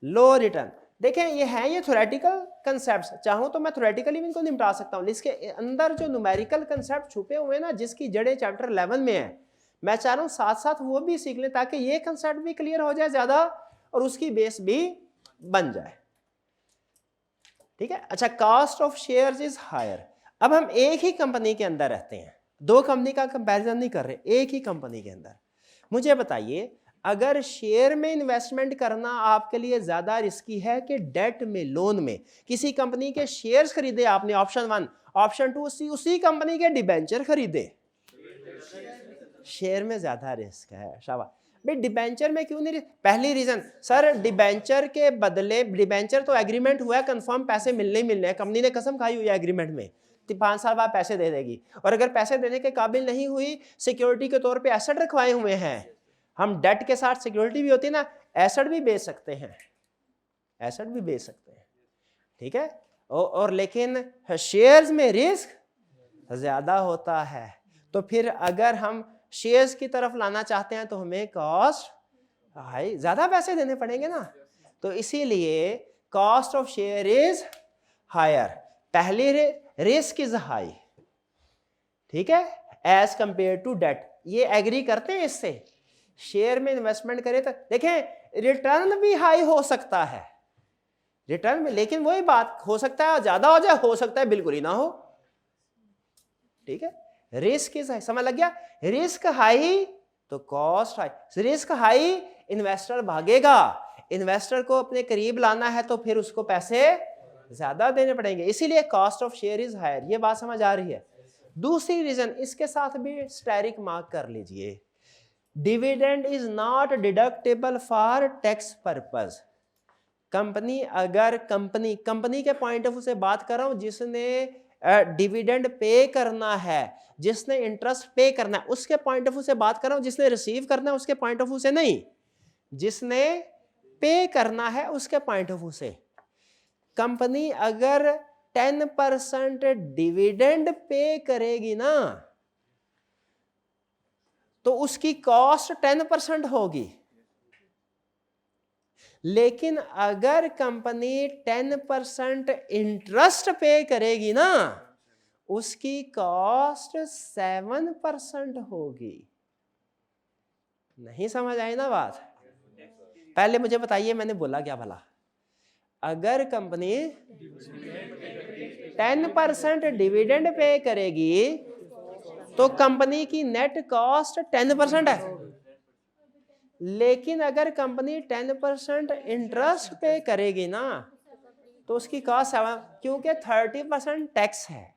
low return. देखें ये है ये थ्योरेटिकल कंसेप्ट्स, चाहूं तो मैं थ्योरेटिकली भी इनको निपटा सकता हूं, इसके अंदर जो न्यूमेरिकल कंसेप्ट छुपे हुए हैं ना, जिसकी जड़ें चैप्टर 11 में है, मैं चाह रहा हूं साथ साथ वो भी सीख लें ताकि ये कंसेप्ट भी क्लियर हो जाए ज्यादा और उसकी बेस भी बन जाए। ठीक है, अच्छा, cost of shares is higher. अब हम एक ही कंपनी के अंदर रहते हैं, दो कंपनी का कंपैरिजन नहीं कर रहे, एक ही कंपनी के अंदर। मुझे बताइए अगर शेयर में इन्वेस्टमेंट करना आपके लिए ज्यादा रिस्की है कि डेट में, लोन में, किसी कंपनी के शेयर्स खरीदे आपने, ऑप्शन 1, ऑप्शन 2 उसी कंपनी के डिबेंचर खरीदे, शेयर में ज्यादा रिस्क है। शाबाश भाई, डिबेंचर में क्यों नहीं? पहली रीजन सर, डिबेंचर के बदले, डिबेंचर तो एग्रीमेंट हुआ है, कंफर्म पैसे मिलने ही मिलने हैं, कंपनी ने कसम खाई हुई है एग्रीमेंट में 5 साल बाद पैसे दे देगी, और अगर पैसे देने के काबिल नहीं हुई, सिक्योरिटी के तौर पे एसेट रखवाए हुए हैं, हम डेट के साथ सिक्योरिटी भी होती है ना, एसेट भी बेच सकते हैं, एसेट भी बेच सकते हैं। ठीक है, और लेकिन शेयर्स में रिस्क ज्यादा होता है, तो फिर अगर हम शेयर्स की तरफ लाना चाहते हैं तो हमें कॉस्ट हाई, ज्यादा पैसे देने पड़ेंगे ना, तो इसीलिए cost of share is higher. पहली रिस्क इज हाई, ठीक है, एज कंपेयर टू डेट। ये एग्री करते हैं इससे? शेयर में इन्वेस्टमेंट करें तो देखें रिटर्न भी हाई हो सकता है, रिटर्न में, लेकिन वही बात, हो सकता है ज्यादा हो जाए, हो सकता है बिल्कुल ही ना हो। ठीक है, रिस्क इज हाई, समझ लग गया? रिस्क हाई तो cost high, risk high investor भागेगा, इन्वेस्टर को अपने करीब लाना है तो फिर उसको पैसे ज्यादा देने पड़ेंगे, इसीलिए cost of share is higher. ये बात समझ आ रही है? दूसरी रीजन, इसके साथ भी स्टेरिक मार्क कर लीजिए, dividend is not deductible for tax purpose. Company, अगर कंपनी के पॉइंट ऑफ व्यू से बात कर रहा हूं, जिसने डिविडेंड पे करना है, जिसने इंटरेस्ट पे करना है, उसके पॉइंट ऑफ व्यू से बात कर रहा हूं, जिसने रिसीव करना है उसके पॉइंट ऑफ व्यू से नहीं, जिसने पे करना है उसके पॉइंट ऑफ व्यू से। कंपनी अगर 10% डिविडेंड पे करेगी ना, तो उसकी कॉस्ट 10% होगी, लेकिन अगर कंपनी 10% इंटरेस्ट पे करेगी ना, उसकी कॉस्ट 7% होगी। नहीं समझ आई ना बात? पहले मुझे बताइए मैंने बोला क्या भला? अगर कंपनी 10% डिविडेंड पे करेगी तो कंपनी की नेट कॉस्ट 10% है, लेकिन अगर कंपनी 10% इंटरेस्ट पे करेगी ना, तो उसकी कॉस्ट 7, क्योंकि 30% टैक्स है।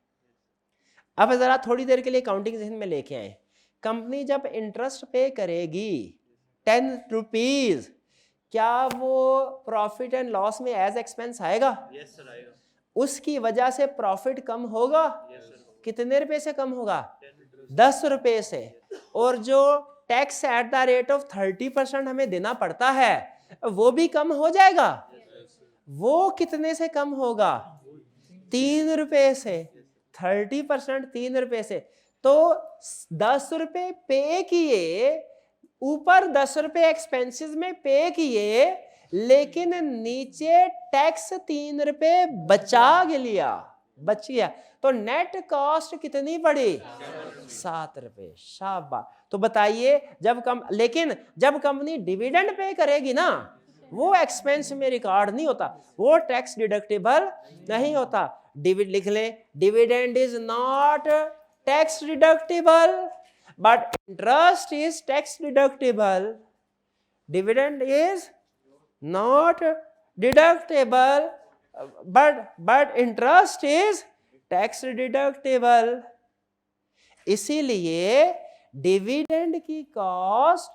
अब जरा थोड़ी देर के लिए काउंटिंग ज़हन में लेके आए, कंपनी जब इंटरेस्ट पे करेगी 10 रुपीज, क्या वो प्रॉफिट एंड लॉस में एज एक्सपेंस आएगा? यस सर आएगा। उसकी वजह से प्रॉफिट कम होगा, यस सर। कितने रुपए से कम होगा? 10 रुपए से। और जो tax at the rate of 30% हमें देना पड़ता है, वो भी कम हो जाएगा। वो कितने से कम होगा? 3 रुपए से। 30% 3 रुपए से, तो 10 रुपए पे किए, ऊपर 10 रुपए एक्सपेंसेस में पे किए, लेकिन नीचे टैक्स 3 रुपए बचा बच गया, तो नेट कॉस्ट कितनी बढ़ी? 7 रुपए। शाबाश। तो बताइए लेकिन जब कंपनी डिविडेंड पे करेगी ना, वो एक्सपेंस में रिकॉर्ड नहीं होता, वो टैक्स डिडक्टेबल नहीं होता। लिख ले, dividend is not tax deductible but interest is tax deductible. Dividend is not deductible but interest is tax deductible। इसीलिए डिविडेंड की कॉस्ट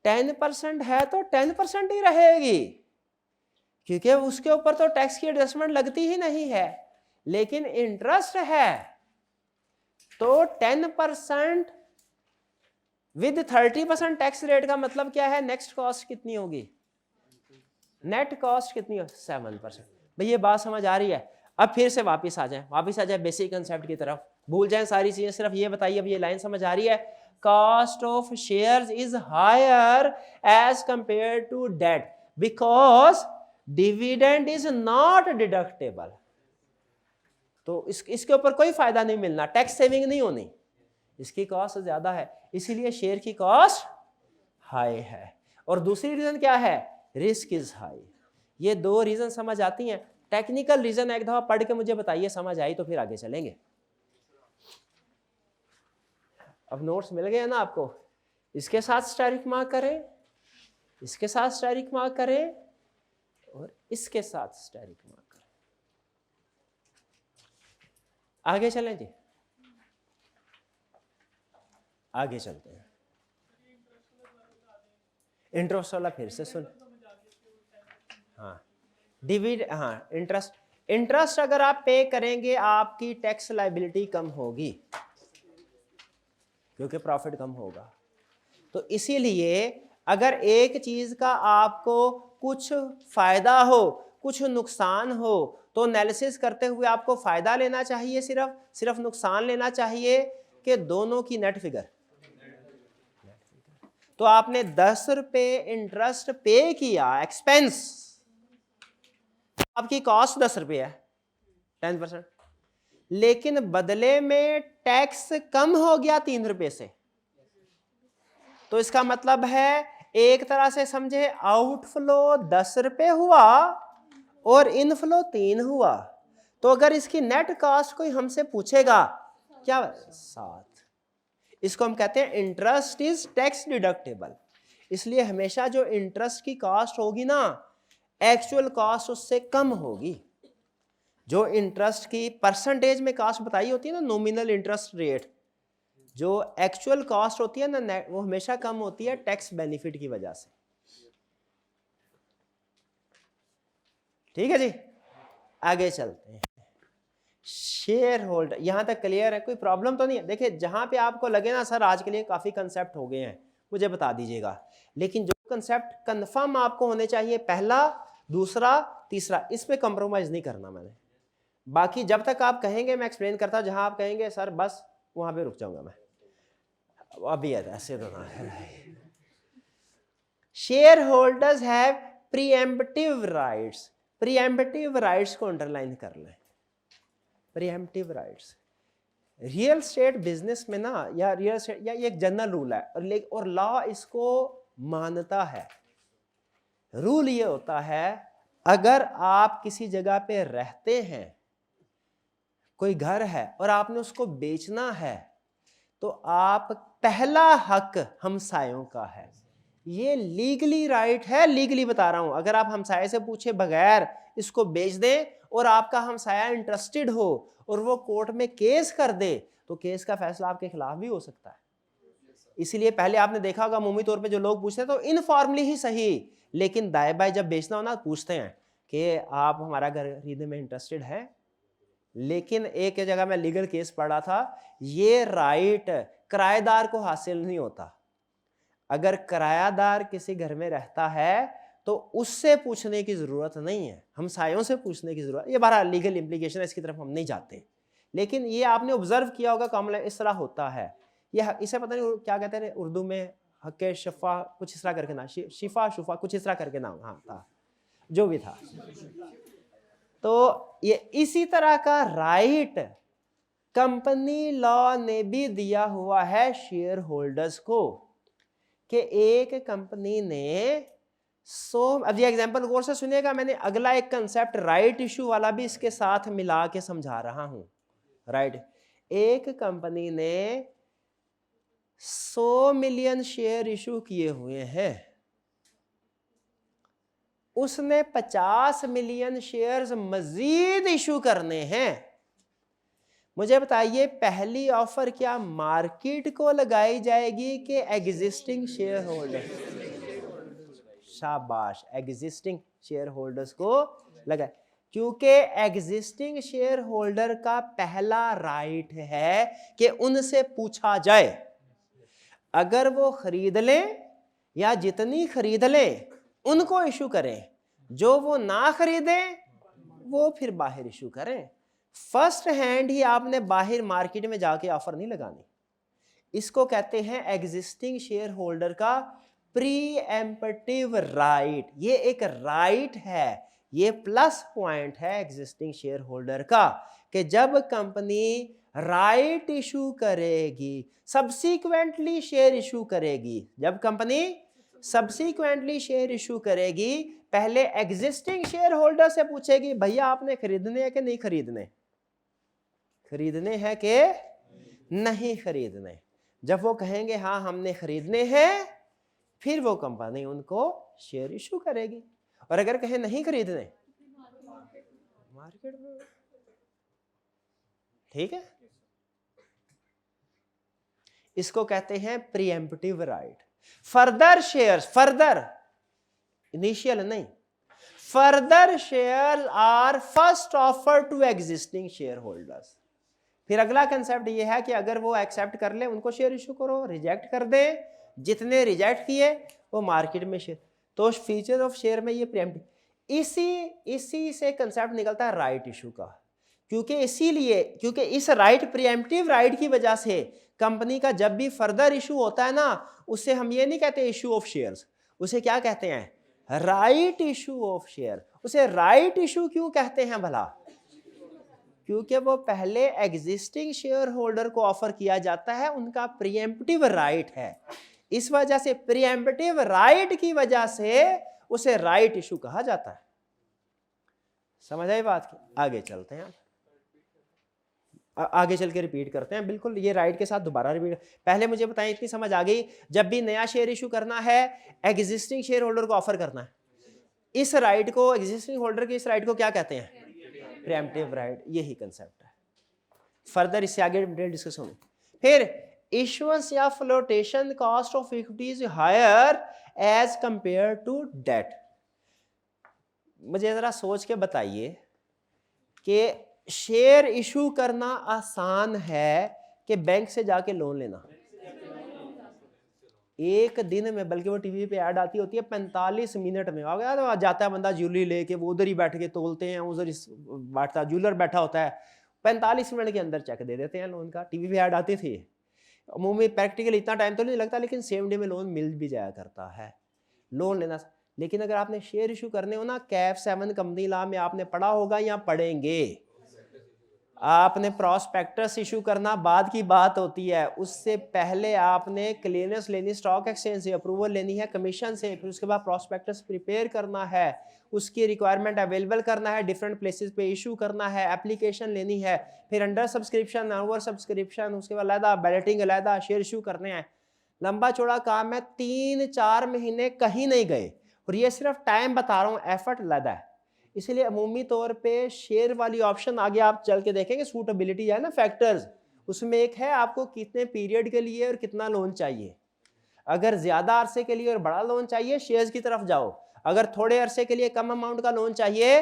10% है तो 10% ही रहेगी, क्योंकि उसके ऊपर तो टैक्स की एडजस्टमेंट लगती ही नहीं है। लेकिन इंटरेस्ट है तो 10% विद 30% टैक्स रेट का मतलब क्या है? नेक्स्ट कॉस्ट कितनी होगी? नेट कॉस्ट कितनी हो? 7%। भाई ये बात समझ आ रही है? अब फिर से वापस आ जाए बेसिक कंसेप्ट की तरफ, भूल जाएं सारी चीजें, सिर्फ ये बताइए अब ये लाइन समझ आ रही है? Cost of shares is higher as compare to debt because dividend is not deductible. तो इसके ऊपर कोई फायदा नहीं मिलना, टैक्स सेविंग नहीं होनी, इसकी कॉस्ट ज्यादा है, इसीलिए शेयर की कॉस्ट हाई है। और दूसरी रीजन क्या है? Risk is high. ये दो रीजन समझ आती हैं। टेक्निकल रीजन एक दफा पढ़ के मुझे बताइए, समझ आई तो फिर आगे चलेंगे। अब नोट्स मिल गए ना आपको? इसके साथ स्टारिक मार्क करें, इसके साथ स्टारिक मार्क करें और इसके साथ स्टारिक मार्क करें। आगे चलें जी, आगे चलते हैं। इंटरेस्ट वाला फिर से सुन। हाँ इंटरेस्ट अगर आप पे करेंगे आपकी टैक्स लायबिलिटी कम होगी क्योंकि प्रॉफिट कम होगा। तो इसीलिए अगर एक चीज का आपको कुछ फायदा हो कुछ नुकसान हो तो एनालिसिस करते हुए आपको फायदा लेना चाहिए सिर्फ नुकसान लेना चाहिए कि दोनों की नेट फिगर। तो आपने 10 रुपए इंटरेस्ट पे किया एक्सपेंस, आपकी कॉस्ट 10 रुपये है 10%, लेकिन बदले में टैक्स कम हो गया 3 रुपये से। तो इसका मतलब है एक तरह से समझे आउटफ्लो 10 रुपये हुआ और इनफ्लो 3 हुआ। तो अगर इसकी नेट कॉस्ट कोई हमसे पूछेगा क्या 7, इसको हम कहते हैं इंटरेस्ट इज टैक्स डिडक्टेबल। इसलिए हमेशा जो इंटरेस्ट की कॉस्ट होगी ना एक्चुअल कॉस्ट उससे कम होगी। जो इंटरेस्ट की परसेंटेज में कॉस्ट बताई होती है ना, नॉमिनल इंटरेस्ट रेट, जो एक्चुअल कॉस्ट होती है ना वो हमेशा कम होती है टैक्स बेनिफिट की वजह से। ठीक है जी, आगे चलते हैं। शेयर होल्डर, यहां तक क्लियर है? कोई प्रॉब्लम तो नहीं है? देखिए जहां पे आपको लगे ना सर आज के लिए काफी कंसेप्ट हो गए हैं मुझे बता दीजिएगा, लेकिन जो कंसेप्ट कंफर्म आपको होने चाहिए, पहला दूसरा तीसरा, इस पे कंप्रोमाइज नहीं करना मैंने। बाकी जब तक आप कहेंगे मैं एक्सप्लेन करता, जहां आप कहेंगे सर बस वहां पे रुक जाऊंगा मैं। अभी ऐसे तो ना है। Share holders have pre-emptive rights. Pre-emptive rights को अंडरलाइन कर लें। Pre-emptive rights real estate business में ना, या रियल एस्टेट या ये एक जनरल रूल है और लॉ इसको मानता है। रूल ये होता है अगर आप किसी जगह पे रहते हैं, कोई घर है और आपने उसको बेचना है, तो आप पहला हक हमसायों का है। ये लीगली राइट है, लीगली बता रहा हूं। अगर आप हमसाये से पूछे बगैर इसको बेच दें और आपका हमसाया इंटरेस्टेड हो और वो कोर्ट में केस कर दे तो केस का फैसला आपके खिलाफ भी हो सकता है। इसीलिए पहले आपने देखा होगा अमूमी तौर पे जो लोग पूछते हैं तो इनफॉर्मली ही सही, लेकिन दाएं बाएं जब बेचना हो ना पूछते हैं कि आप हमारा घर खरीदने में इंटरेस्टेड है। लेकिन एक जगह मैं लीगल केस पढ़ा था, ये राइट किराएदार को हासिल नहीं होता। अगर किरायादार किसी घर में रहता है तो उससे पूछने की जरूरत नहीं है, हमसायों से पूछने की जरूरत। ये बहरहाल लीगल इम्प्लीकेशन है, इसकी तरफ हम नहीं जाते, लेकिन ये आपने ऑब्जर्व किया होगा कॉमन इस तरह होता है। ये इसे पता नहीं क्या कहते हैं उर्दू में, हक शफा कुछ इस तरह करके नाम, शिफा शुफा कुछ इस तरह करके नाम हाँ था। जो भी था। तो ये इसी तरह का राइट कंपनी लॉ ने भी दिया हुआ है शेयर होल्डर्स को कि एक कंपनी ने अब ये एग्जांपल गौर से सुनिएगा, मैंने अगला एक कंसेप्ट राइट इशू वाला भी इसके साथ मिला के समझा रहा हूं। राइट, एक कंपनी ने 100 मिलियन शेयर इशू किए हुए हैं, उसने 50 मिलियन शेयर्स मजीद इशू करने हैं। मुझे बताइए पहली ऑफर क्या मार्केट को लगाई जाएगी कि एग्जिस्टिंग शेयर होल्डर? शाबाश, एग्जिस्टिंग शेयर होल्डर्स को लगाए, क्योंकि एग्जिस्टिंग शेयर होल्डर का पहला राइट है कि उनसे पूछा जाए, अगर वो खरीद लें या जितनी खरीद लें उनको इशू करें, जो वो ना खरीदें वो फिर बाहर इशू करें। फर्स्ट हैंड ही आपने बाहर मार्केट में जाके ऑफर नहीं लगानी। इसको कहते हैं एग्जिस्टिंग शेयर होल्डर का प्रीएम्प्टिव राइट। ये एक राइट है, ये प्लस पॉइंट है एग्जिस्टिंग शेयर होल्डर का कि जब कंपनी राइट इशू करेगी, सब्सीक्वेंटली शेयर इशू करेगी, जब कंपनी सब्सीक्वेंटली शेयर इशू करेगी, पहले एग्जिस्टिंग शेयर होल्डर से पूछेगी भैया आपने खरीदने हैं कि नहीं खरीदने, खरीदने हैं कि नहीं खरीदने। जब वो कहेंगे हाँ हमने खरीदने हैं, फिर वो कंपनी उनको शेयर इशू करेगी। और अगर कहे नहीं खरीदने, मार्केट में, ठीक है। इसको कहते हैं preemptive right. Further shares, further initial नहीं, further share are first offer to existing share holders. फिर अगला कंसेप्ट ये है कि अगर वो एक्सेप्ट कर ले उनको शेयर इशू करो, रिजेक्ट कर दे, जितने रिजेक्ट किए वो मार्केट में शेयर। तो फीचर ऑफ शेयर में ये प्रीएम्प्टिव, इसी से कंसेप्ट निकलता है राइट इशू का। क्योंकि इस राइट प्रीएम्प्टिव राइट की वजह से कंपनी का जब भी फर्दर इशू होता है ना, उससे हम ये नहीं कहते इशू ऑफ शेयर्स, उसे क्या कहते हैं? Right issue of share. उसे राइट इशू क्यों कहते हैं भला? क्योंकि वो पहले एग्जिस्टिंग शेयर होल्डर को ऑफर किया जाता है, उनका प्रीएम्प्टिव राइट है। इस वजह से प्रीएम्प्टिव राइट की वजह से उसे राइट इशू कहा जाता है। समझ आई बात की? आगे चलते हैं, आगे चल के रिपीट करते हैं। बिल्कुल ये राइट के साथ दोबारा रिपीट। पहले मुझे बताएं, इतनी समझ आ गई, जब भी नया शेयर इशू करना है एग्जिस्टिंग शेयर होल्डर को ऑफर करना है, इस राइट को, एग्जिस्टिंग होल्डर के इस राइट को क्या कहते हैं? Preemptive right. यही कंसेप्ट है। फर्दर इससे आगे डिस्कस होंगे। फिर इशुएंस या flotation cost of equity is higher as compare to debt. मुझे जरा सोच के बताइए कि शेयर इशू करना आसान है कि बैंक से जाके लोन लेना? एक दिन में, बल्कि वो टीवी पे ऐड आती होती है 45 मिनट में आ गया, तो जाता है बंदा ज्वेलरी लेके, वो उधर ही बैठ के तोलते हैं, उधर बांटता ज्वेलर बैठा होता है, 45 मिनट के अंदर चेक दे देते हैं लोन का। टीवी पे ऐड आती थी। मुंह में प्रैक्टिकली इतना टाइम तो नहीं लगता, लेकिन सेम डे में लोन मिल भी जाया करता है। लोन लेना, लेकिन अगर आपने शेयर इशू करने हो ना, कैफ 7 कंपनी लॉ में आपने पढ़ा होगा या पढ़ेंगे, आपने प्रॉस्पेक्टस इशू करना बाद की बात होती है। उससे पहले आपने क्लियरेंस लेनी, स्टॉक एक्सचेंज से अप्रूवल लेनी है, कमीशन से, फिर उसके बाद प्रॉस्पेक्टस प्रिपेयर करना है, उसकी रिक्वायरमेंट अवेलेबल करना है, डिफरेंट प्लेसेस पे इशू करना है, एप्लीकेशन लेनी है, फिर अंडर सब्सक्रिप्शन, ओवर सब्सक्रिप्शन, उसके बाद अलहदा बैलेटिंग, अलहदा शेयर इशू करने हैं। लंबा चौड़ा काम है। 3-4 महीने कहीं नहीं गए, और ये सिर्फ टाइम बता रहा हूँ, एफर्ट अलहदा है। इसलिए अमूमी तौर पे शेयर वाली ऑप्शन आगे आप चल के देखेंगे, सूटेबिलिटी है ना फैक्टर्स, उसमें एक है आपको कितने पीरियड के लिए और कितना लोन चाहिए। अगर ज्यादा अरसे के लिए और बड़ा लोन चाहिए, शेयर्स की तरफ जाओ। अगर थोड़े अरसे के लिए कम अमाउंट का लोन चाहिए,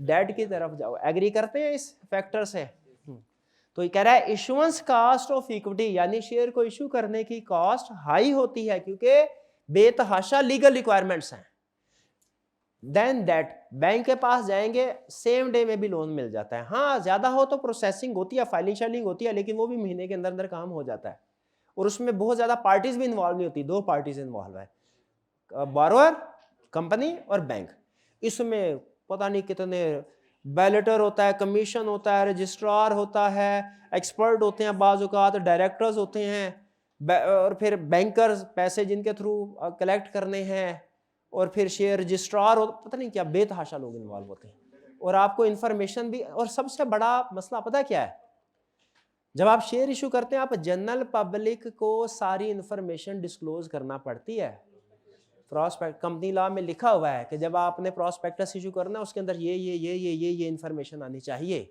डेट की तरफ जाओ। एग्री करते हैं इस फैक्टर से? तो ये कह रहा है इशुएंस कॉस्ट ऑफ इक्विटी, यानी शेयर को इशू करने की कॉस्ट हाई होती है क्योंकि बेतहाशा लीगल रिक्वायरमेंट्स हैं। देन दैट बैंक के पास जाएंगे, सेम डे में भी लोन मिल जाता है। हाँ ज्यादा हो तो प्रोसेसिंग होती है, फाइलिंग शाइलिंग होती है, लेकिन वो भी महीने के अंदर अंदर काम हो जाता है। और उसमें बहुत ज्यादा पार्टीज भी इन्वॉल्व नहीं होती, 2 पार्टीज इन्वॉल्व है, बोरोअर कंपनी और बैंक। इसमें पता नहीं कितने बैलेटर होता है, कमीशन होता है, रजिस्ट्रार होता है, एक्सपर्ट होते हैं, बाज़ औक़ात डायरेक्टर्स होते हैं, और फिर बैंकर्स पैसे जिनके थ्रू कलेक्ट करने हैं, और फिर शेयर रजिस्ट्रार पता नहीं क्या बेतहाशा लोग इन्वॉल्व होते हैं। और आपको इंफॉर्मेशन भी, और सबसे बड़ा मसला पता क्या है, जब आप शेयर इशू करते हैं आप जनरल पब्लिक को सारी इंफॉर्मेशन डिस्क्लोज करना पड़ती है। प्रॉस्पेक्ट कंपनी लॉ में लिखा हुआ है कि जब आपने प्रॉस्पेक्टस इशू करना है उसके अंदर ये इंफॉर्मेशन आनी चाहिए।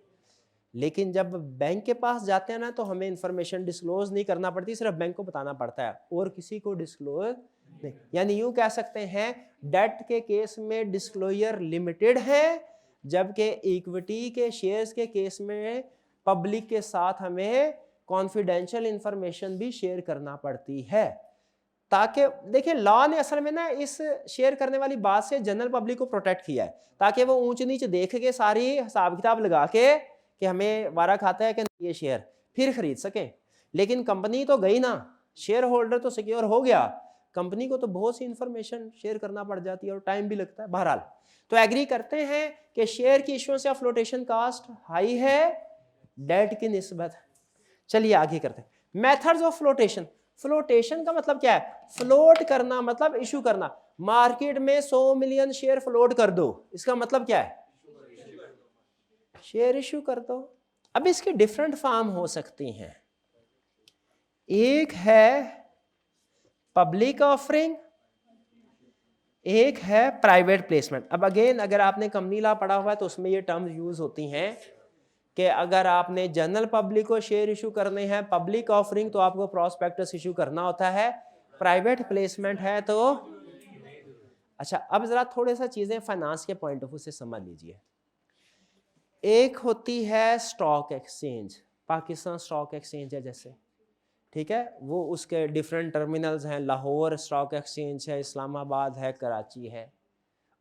लेकिन जब बैंक के पास जाते हैं ना तो हमें इंफॉर्मेशन डिस्क्लोज नहीं करना पड़ती, सिर्फ बैंक को बताना पड़ता है और किसी को डिस्क्लोज नहीं। यानी यूं कह सकते हैं डेट के केस में डिस्क्लोजर लिमिटेड है, जबकि इक्विटी के शेयर्स के केस में पब्लिक के साथ हमें कॉन्फिडेंशियल इंफॉर्मेशन भी शेयर करना पड़ती है। ताकि देखिए लॉ ने असल में ना इस शेयर करने वाली बात से जनरल पब्लिक को प्रोटेक्ट किया है, ताकि वो ऊंच नीच देख के सारी हिसाब किताब लगा के कि हमें वारा खाता है कि ये शेयर फिर खरीद सकें। लेकिन कंपनी तो गई ना, शेयर होल्डर तो सिक्योर हो गया, कंपनी को तो बहुत सी इंफॉर्मेशन शेयर करना पड़ जाती है और टाइम भी लगता है। बहरहाल तो एग्री करते हैं कि शेयर की इश्यूएंस या फ्लोटेशन कास्ट हाई है डेट की निस्बत। चलिए आगे करते हैं मेथड्स ऑफ फ्लोटेशन। फ्लोटेशन का मतलब क्या है? फ्लोट करना मतलब इशू करना। मार्केट में 100 मिलियन शेयर फ्लोट कर दो, इसका मतलब क्या है? शेयर इशू कर दो। अब इसकी डिफरेंट फॉर्म हो सकती हैं। एक है पब्लिक ऑफरिंग, एक है प्राइवेट प्लेसमेंट। अब अगेन अगर आपने कंपनी लॉ पढ़ा हुआ है तो उसमें ये टर्म्स यूज होती हैं कि अगर आपने जनरल पब्लिक को शेयर इशू करने हैं पब्लिक ऑफरिंग तो आपको प्रॉस्पेक्टस इशू करना होता है, प्राइवेट प्लेसमेंट है तो अच्छा। अब जरा थोड़े सा चीजें फाइनेंस के पॉइंट ऑफ व्यू से समझ लीजिए। एक होती है stock exchange, Pakistan stock exchange है जैसे, ठीक है, वो उसके डिफरेंट टर्मिनल्स हैं, लाहौर स्टॉक एक्सचेंज है, इस्लामाबाद है, कराची है।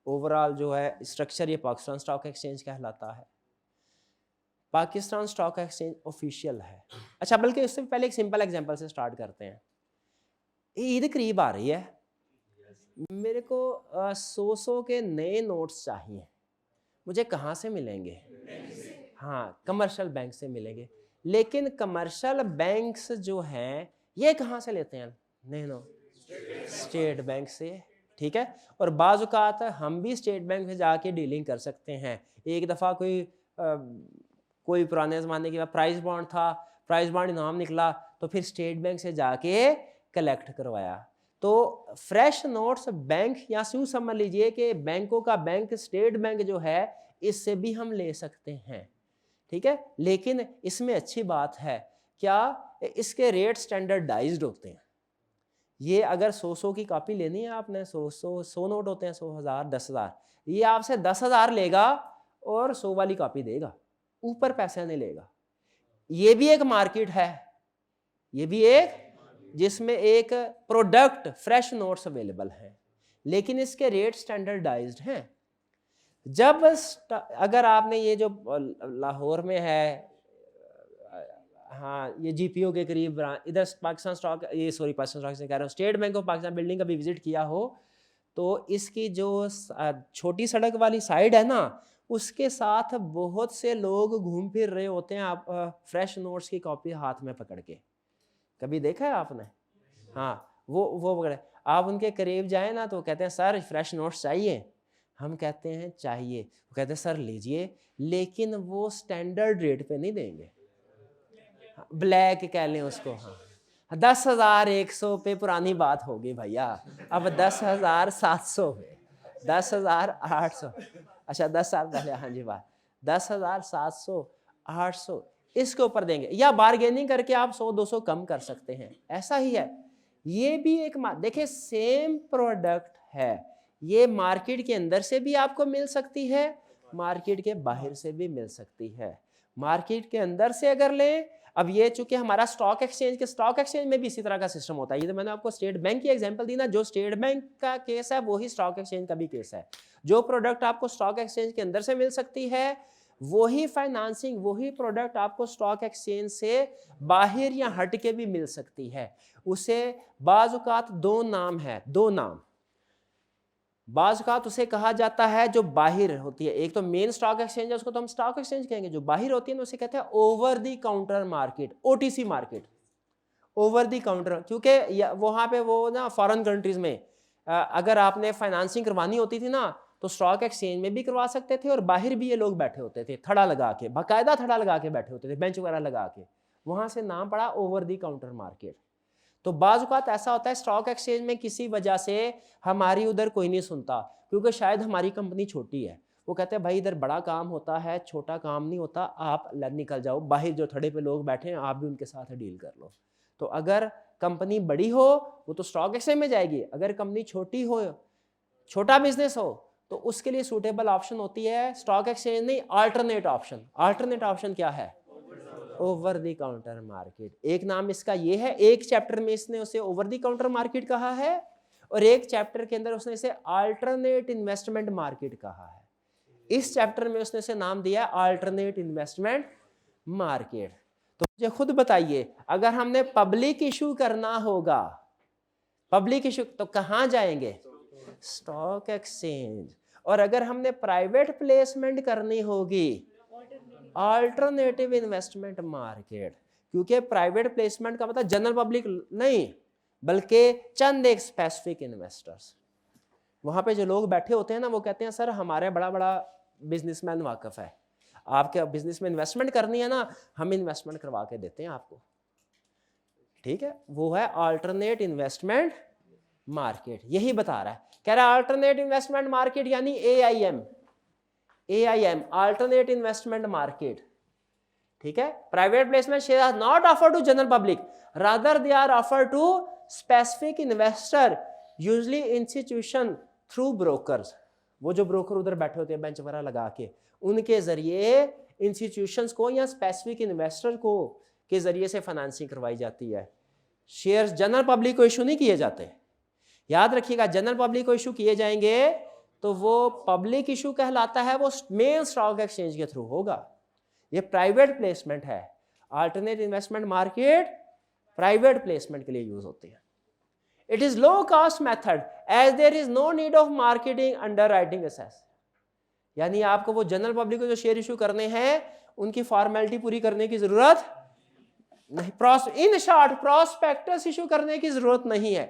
ओवरऑल जो है स्ट्रक्चर ये पाकिस्तान स्टॉक एक्सचेंज कहलाता है। पाकिस्तान स्टॉक एक्सचेंज ऑफिशियल है। अच्छा, बल्कि उससे पहले एक सिंपल एग्जांपल से स्टार्ट करते हैं। ईद करीब आ रही है, मेरे को 100 के नए नोट्स चाहिए, मुझे कहाँ से मिलेंगे? हाँ, कमर्शियल बैंक से मिलेंगे। लेकिन कमर्शियल बैंक्स जो हैं ये कहाँ से लेते हैं नए नोट? स्टेट बैंक से, ठीक है। और बाज़ औक़ात हम भी स्टेट बैंक में जाके डीलिंग कर सकते हैं। एक दफ़ा कोई पुराने ज़माने के बाद प्राइस बॉन्ड था, प्राइस बॉन्ड इनाम निकला तो फिर स्टेट बैंक से जाके कलेक्ट करवाया। तो फ्रेश नोट्स बैंक, या यूँ समझ लीजिए कि बैंकों का बैंक स्टेट बैंक जो है इससे भी हम ले सकते हैं, ठीक है। लेकिन इसमें अच्छी बात है क्या, इसके रेट स्टैंडर्डाइज्ड होते हैं। ये अगर 100 की कॉपी लेनी है आपने, 100 नोट होते हैं, 100,000, 10,000, ये आपसे 10,000 लेगा और 100 वाली कॉपी देगा, ऊपर पैसे नहीं लेगा। ये भी एक मार्केट है, ये भी एक जिसमें एक प्रोडक्ट फ्रेश नोट्स अवेलेबल हैं, लेकिन इसके रेट स्टैंडर्डाइज्ड हैं। जब अगर आपने ये जो लाहौर में है, हाँ ये जीपीओ के करीब इधर पाकिस्तान स्टॉक, ये सॉरी पाकिस्तान स्टॉक से कह रहा हूँ, state bank of Pakistan building का भी विजिट किया हो तो इसकी जो छोटी सड़क वाली साइड है ना, उसके साथ बहुत से लोग घूम फिर रहे होते हैं, आप फ्रेश नोट्स की कॉपी हाथ में पकड़ के, कभी देखा है आपने? हाँ, वो पकड़े, आप उनके करीब जाए ना तो कहते हैं सर फ्रेश नोट्स चाहिए, हम कहते हैं चाहिए, वो कहते हैं सर लीजिए, लेकिन वो स्टैंडर्ड रेट पे नहीं देंगे, ब्लैक कह लें उसको। हाँ, 10,100 पे पुरानी बात होगी भैया, अब 10,700 पे, 10,800, अच्छा 10 साल पहले, हाँ जी बात, 10,700, 800 इसके ऊपर देंगे, या बार्गेनिंग करके आप 100-200 कम कर सकते हैं, ऐसा ही है। ये भी एक देखिए सेम प्रोडक्ट है, ये मार्केट के अंदर से भी आपको मिल सकती है, मार्केट के बाहर से भी मिल सकती है। मार्केट के अंदर से अगर लें, अब ये चूंकि हमारा स्टॉक एक्सचेंज में भी इसी तरह का सिस्टम होता है, ये तो मैंने आपको स्टेट बैंक की एग्जांपल दी ना, जो स्टेट बैंक का केस है वही स्टॉक एक्सचेंज का भी केस है। जो प्रोडक्ट आपको स्टॉक एक्सचेंज के अंदर से मिल सकती है, वही फाइनेंसिंग, वही प्रोडक्ट आपको स्टॉक एक्सचेंज से बाहर या हट के भी मिल सकती है। उसे बाज़ औक़ात दो नाम है, दो नाम, बाज़ औक़ात उसे कहा जाता है जो बाहिर होती है, एक तो मेन स्टॉक एक्सचेंज है, उसको तो हम स्टॉक एक्सचेंज कहेंगे, जो बाहिर होती है ना उसे कहते हैं over the counter market, OTC market, over the counter. क्योंकि वहाँ पे वो ना फॉरेन कंट्रीज में अगर आपने फाइनेंसिंग करवानी होती थी ना तो स्टॉक एक्सचेंज में भी करवा सकते थे और बाहर भी ये लोग बैठे होते थे, थड़ा लगा के, बाकायदा थड़ा लगा के बैठे होते थे, बेंच वगैरह लगा के, वहाँ से नाम पड़ा ओवर द काउंटर मार्केट। तो बाज़ औक़ात ऐसा होता है स्टॉक एक्सचेंज में किसी वजह से हमारी उधर कोई नहीं सुनता, क्योंकि शायद हमारी कंपनी छोटी है, वो कहते हैं भाई इधर बड़ा काम होता है, छोटा काम नहीं होता, आप निकल जाओ बाहर, जो थड़े पे लोग बैठे हैं आप भी उनके साथ डील कर लो। तो अगर कंपनी बड़ी हो वो तो स्टॉक एक्सचेंज में जाएगी, अगर कंपनी छोटी हो, छोटा बिजनेस हो, तो उसके लिए सूटेबल ऑप्शन होती है स्टॉक एक्सचेंज नहीं, अल्टरनेट ऑप्शन। अल्टरनेट ऑप्शन क्या है? Over the counter market. एक नाम इसका ये है, एक चैप्टर में इसने उसे ओवर द काउंटर मार्केट कहा है और एक चैप्टर के अंदर उसने इसे अल्टरनेट इन्वेस्टमेंट मार्केट कहा है। इस चैप्टर में उसने इसे नाम दिया अल्टरनेट इन्वेस्टमेंट मार्केट। तो मुझे खुद बताइए, अगर हमने पब्लिक इशू करना होगा, पब्लिक इशू, तो कहां जाएंगे? Stock exchange. और अगर हमने प्राइवेट प्लेसमेंट करनी होगी, अल्टरनेटिव इन्वेस्टमेंट मार्केट। क्योंकि प्राइवेट प्लेसमेंट का मतलब जनरल पब्लिक नहीं, बल्कि चंद एक स्पेसिफिक इन्वेस्टर्स। वहां पे जो लोग बैठे होते हैं ना वो कहते हैं सर हमारे बड़ा बड़ा बिजनेसमैन वाकिफ है, आपके बिजनेस में इन्वेस्टमेंट करनी है ना, हम इन्वेस्टमेंट करवा के देते हैं आपको। ठीक है, वो है अल्टरनेट इन्वेस्टमेंट मार्केट। यही बता रहा है, कह रहा है अल्टरनेट इन्वेस्टमेंट मार्केट यानी AIM, अल्टरनेट इन्वेस्टमेंट मार्केट। ठीक है, private placement share are not offered to general public, rather they are offered to specific investor, usually institution through brokers. वो जो ब्रोकर उधर बैठे होते हैं बेंच वगैरह लगा के, उनके जरिए इंस्टीट्यूशंस को या स्पेसिफिक इन्वेस्टर को के जरिए से फाइनेंसिंग करवाई जाती है। शेयर्स जनरल पब्लिक को इशू नहीं किए जाते, याद रखिएगा। जनरल पब्लिक को इशू किए जाएंगे तो वो पब्लिक इशू कहलाता है, वो मेन स्टॉक एक्सचेंज के थ्रू होगा। ये प्राइवेट प्लेसमेंट है। Alternate investment market private placement के लिए यूज होती है। It is low cost method as there is no need of marketing underwriting assess. यानी आपको वो जनरल पब्लिक को जो शेयर इशू करने हैं उनकी फॉर्मेलिटी पूरी करने की जरूरत नहीं, इन शॉर्ट प्रोस्पेक्टस इशू करने की जरूरत नहीं है,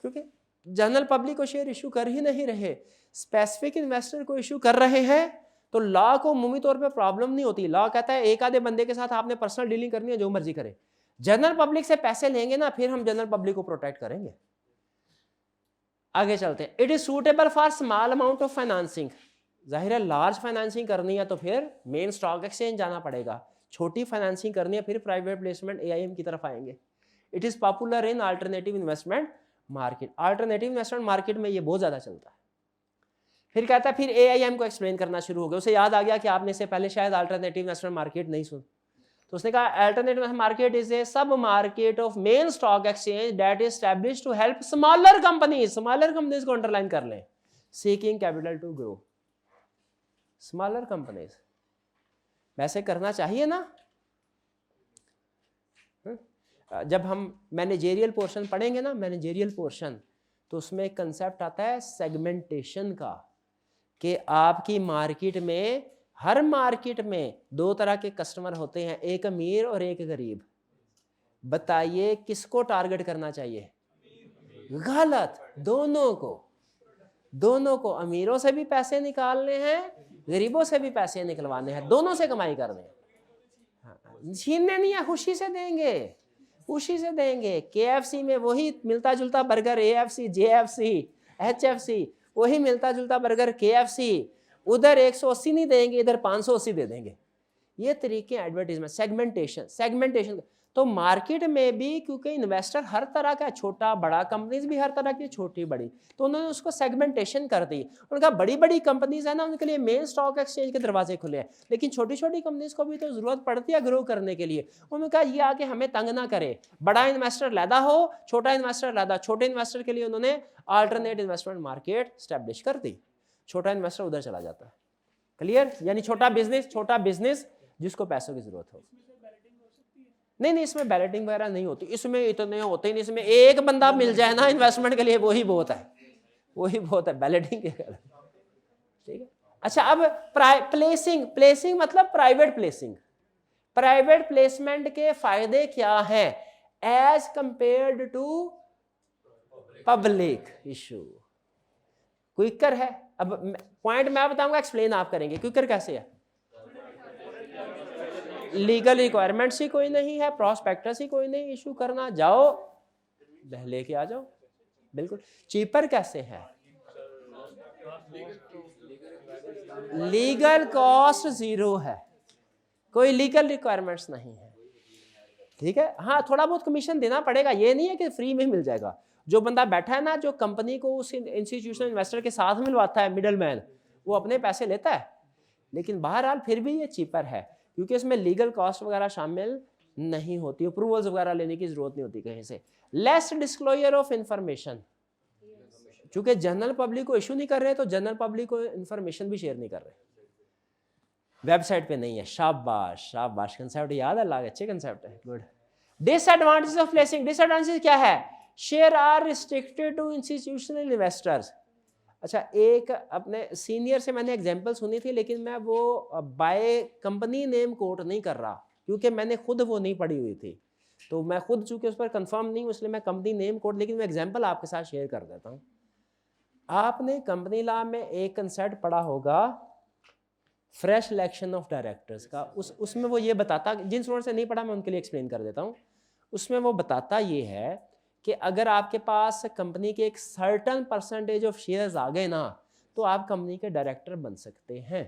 क्योंकि जनरल पब्लिक को शेयर इशू कर ही नहीं रहे, स्पेसिफिक इन्वेस्टर को इशू कर रहे हैं। तो लॉ को उमूमी तौर पे प्रॉब्लम नहीं होती। लॉ कहता है एक आधे बंदे के साथ आपने पर्सनल डीलिंग करनी है, जो मर्जी करे। जनरल पब्लिक से पैसे लेंगे ना, फिर हम जनरल पब्लिक को प्रोटेक्ट करेंगे। आगे चलते हैं। It is suitable for small amount of financing. जाहिर है लार्ज फाइनेंसिंग करनी है तो फिर मेन स्टॉक एक्सचेंज जाना पड़ेगा, छोटी फाइनेंसिंग करनी है फिर प्राइवेट प्लेसमेंट AIM की तरफ आएंगे। It is popular in alternative investment market. Alternative investment market में ये बहुत ज्यादा चलता है। फिर कहता है, फिर AIM को एक्सप्लेन करना शुरू हो गया। उसे याद आ गया कि आपने इससे पहले शायद अल्टरनेटिव इन्वेस्टमेंट मार्केट नहीं सुन, तो उसने कहा alternative market is a sub market of main stock exchange that is established to help smaller companies को अंडरलाइन कर लें, seeking capital to grow. Smaller companies वैसे करना चाहिए ना। जब हम मैनेजेरियल पोर्शन पढ़ेंगे ना, मैनेजेरियल पोर्शन, तो उसमें एक कंसेप्ट आता है सेगमेंटेशन का, कि आपकी मार्केट में, हर मार्केट में दो तरह के कस्टमर होते हैं, एक अमीर और एक गरीब। बताइए किसको टारगेट करना चाहिए? गलत, दोनों को। अमीरों से भी पैसे निकालने हैं, गरीबों से भी पैसे निकलवाने हैं, दोनों से कमाई करनी है। छीनने नहीं है, खुशी से देंगे। KFC में वही मिलता जुलता बर्गर AFC, JFC, HFC, वही मिलता जुलता बर्गर KFC, उधर 180 नहीं देंगे, इधर 580 दे देंगे। ये तरीके एडवर्टीजमेंट, सेगमेंटेशन। तो मार्केट में भी क्योंकि इन्वेस्टर हर तरह का, छोटा बड़ा, कंपनीज भी हर तरह की, छोटी बड़ी, तो उन्होंने उसको सेगमेंटेशन कर दी। उनका बड़ी कंपनीज है ना, उनके लिए मेन स्टॉक एक्सचेंज के दरवाजे खुले हैं, लेकिन छोटी कंपनीज को भी तो जरूरत पड़ती है ग्रो करने के लिए। उन्होंने कहा ये आके हमें तंग ना करे, बड़ा इन्वेस्टर लैदा हो, छोटा इन्वेस्टर लैदा। छोटे इन्वेस्टर के लिए उन्होंने अल्टरनेट इन्वेस्टमेंट मार्केट स्टैब्लिश कर दी। छोटा इन्वेस्टर उधर चला जाता है। क्लियर? यानी छोटा बिजनेस जिसको पैसों की जरूरत हो। नहीं, इसमें बैलेटिंग वगैरह नहीं होती, इसमें इतने होते ही नहीं। इसमें एक बंदा मिल जाए ना इन्वेस्टमेंट के लिए, वही बहुत है। वही बहुत है, बैलेटिंग के कारण, ठीक है। अच्छा, अब प्लेसिंग मतलब प्राइवेट प्लेसिंग। प्राइवेट प्लेसमेंट के फायदे क्या हैं as compared to public issue? Quicker है। अब पॉइंट मैं बताऊंगा, एक्सप्लेन आप करेंगे। क्विकर कैसे है? लीगल रिक्वायरमेंट्स ही कोई नहीं है, प्रॉस्पेक्टस ही कोई नहीं इशू करना, जाओ लेके आ जाओ, बिल्कुल। चीपर कैसे है? लीगल कॉस्ट जीरो है, कोई लीगल रिक्वायरमेंट्स नहीं है, ठीक है। हाँ, थोड़ा बहुत कमीशन देना पड़ेगा, ये नहीं है कि फ्री में मिल जाएगा। जो बंदा बैठा है ना, जो कंपनी को उस इंस्टीट्यूशनल इन्वेस्टर के साथ मिलवाता है, मिडल मैन, वो अपने पैसे लेता है, लेकिन बहरहाल फिर भी ये चीपर है, क्योंकि इसमें लीगल कॉस्ट वगैरह शामिल नहीं होती, अप्रूवल्स वगैरह लेने की जरूरत नहीं होती कहीं से। लेस डिस्क्लोजर ऑफ इंफॉर्मेशन, चूंकि जनरल पब्लिक को इशू नहीं कर रहे, तो जनरल पब्लिक को इंफॉर्मेशन भी शेयर नहीं कर रहे, वेबसाइट पे नहीं है। शाबाश शाबाश, कंसेप्ट याद है, लाग अच्छे कंसेप्ट है, good. Disadvantage of placing, disadvantage क्या है? Share are restricted to institutional investors. अच्छा, एक अपने सीनियर से मैंने एग्जांपल सुनी थी, लेकिन मैं वो बाय कंपनी नेम कोट नहीं कर रहा, क्योंकि मैंने खुद वो नहीं पढ़ी हुई थी, तो मैं खुद चूंकि उस पर कंफर्म नहीं हूँ, इसलिए मैं कंपनी नेम कोट, लेकिन मैं एग्जांपल आपके साथ शेयर कर देता हूँ। आपने कंपनी लॉ में एक कंसेप्ट पढ़ा होगा, फ्रेश इलेक्शन ऑफ डायरेक्टर्स का। उसमें वो ये बताता, जिन स्टूडेंट से नहीं पढ़ा मैं उनके लिए एक्सप्लेन कर देता हूँ। उसमें वो बताता ये है कि अगर आपके पास कंपनी के एक सर्टन परसेंटेज ऑफ शेयर्स आ गए ना, तो आप कंपनी के डायरेक्टर बन सकते हैं,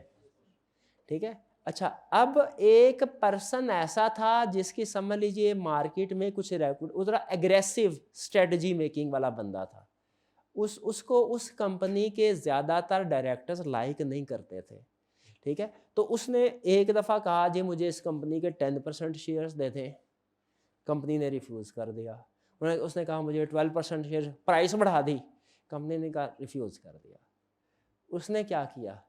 ठीक है। अच्छा, अब एक पर्सन ऐसा था जिसकी समझ लीजिए मार्केट में कुछ उतना एग्रेसिव स्ट्रेटजी मेकिंग वाला बंदा था, उसको उस कंपनी के ज़्यादातर डायरेक्टर्स लाइक नहीं करते थे, ठीक है। तो उसने एक दफ़ा कहा जी मुझे इस कंपनी के 10% शेयर्स दे दें, कंपनी ने रिफ्यूज़ कर दिया। उसने कहा मुझे 12% शेयर, प्राइस बढ़ा दी, कंपनी ने कहा रिफ्यूज़ कर दिया। उसने क्या किया,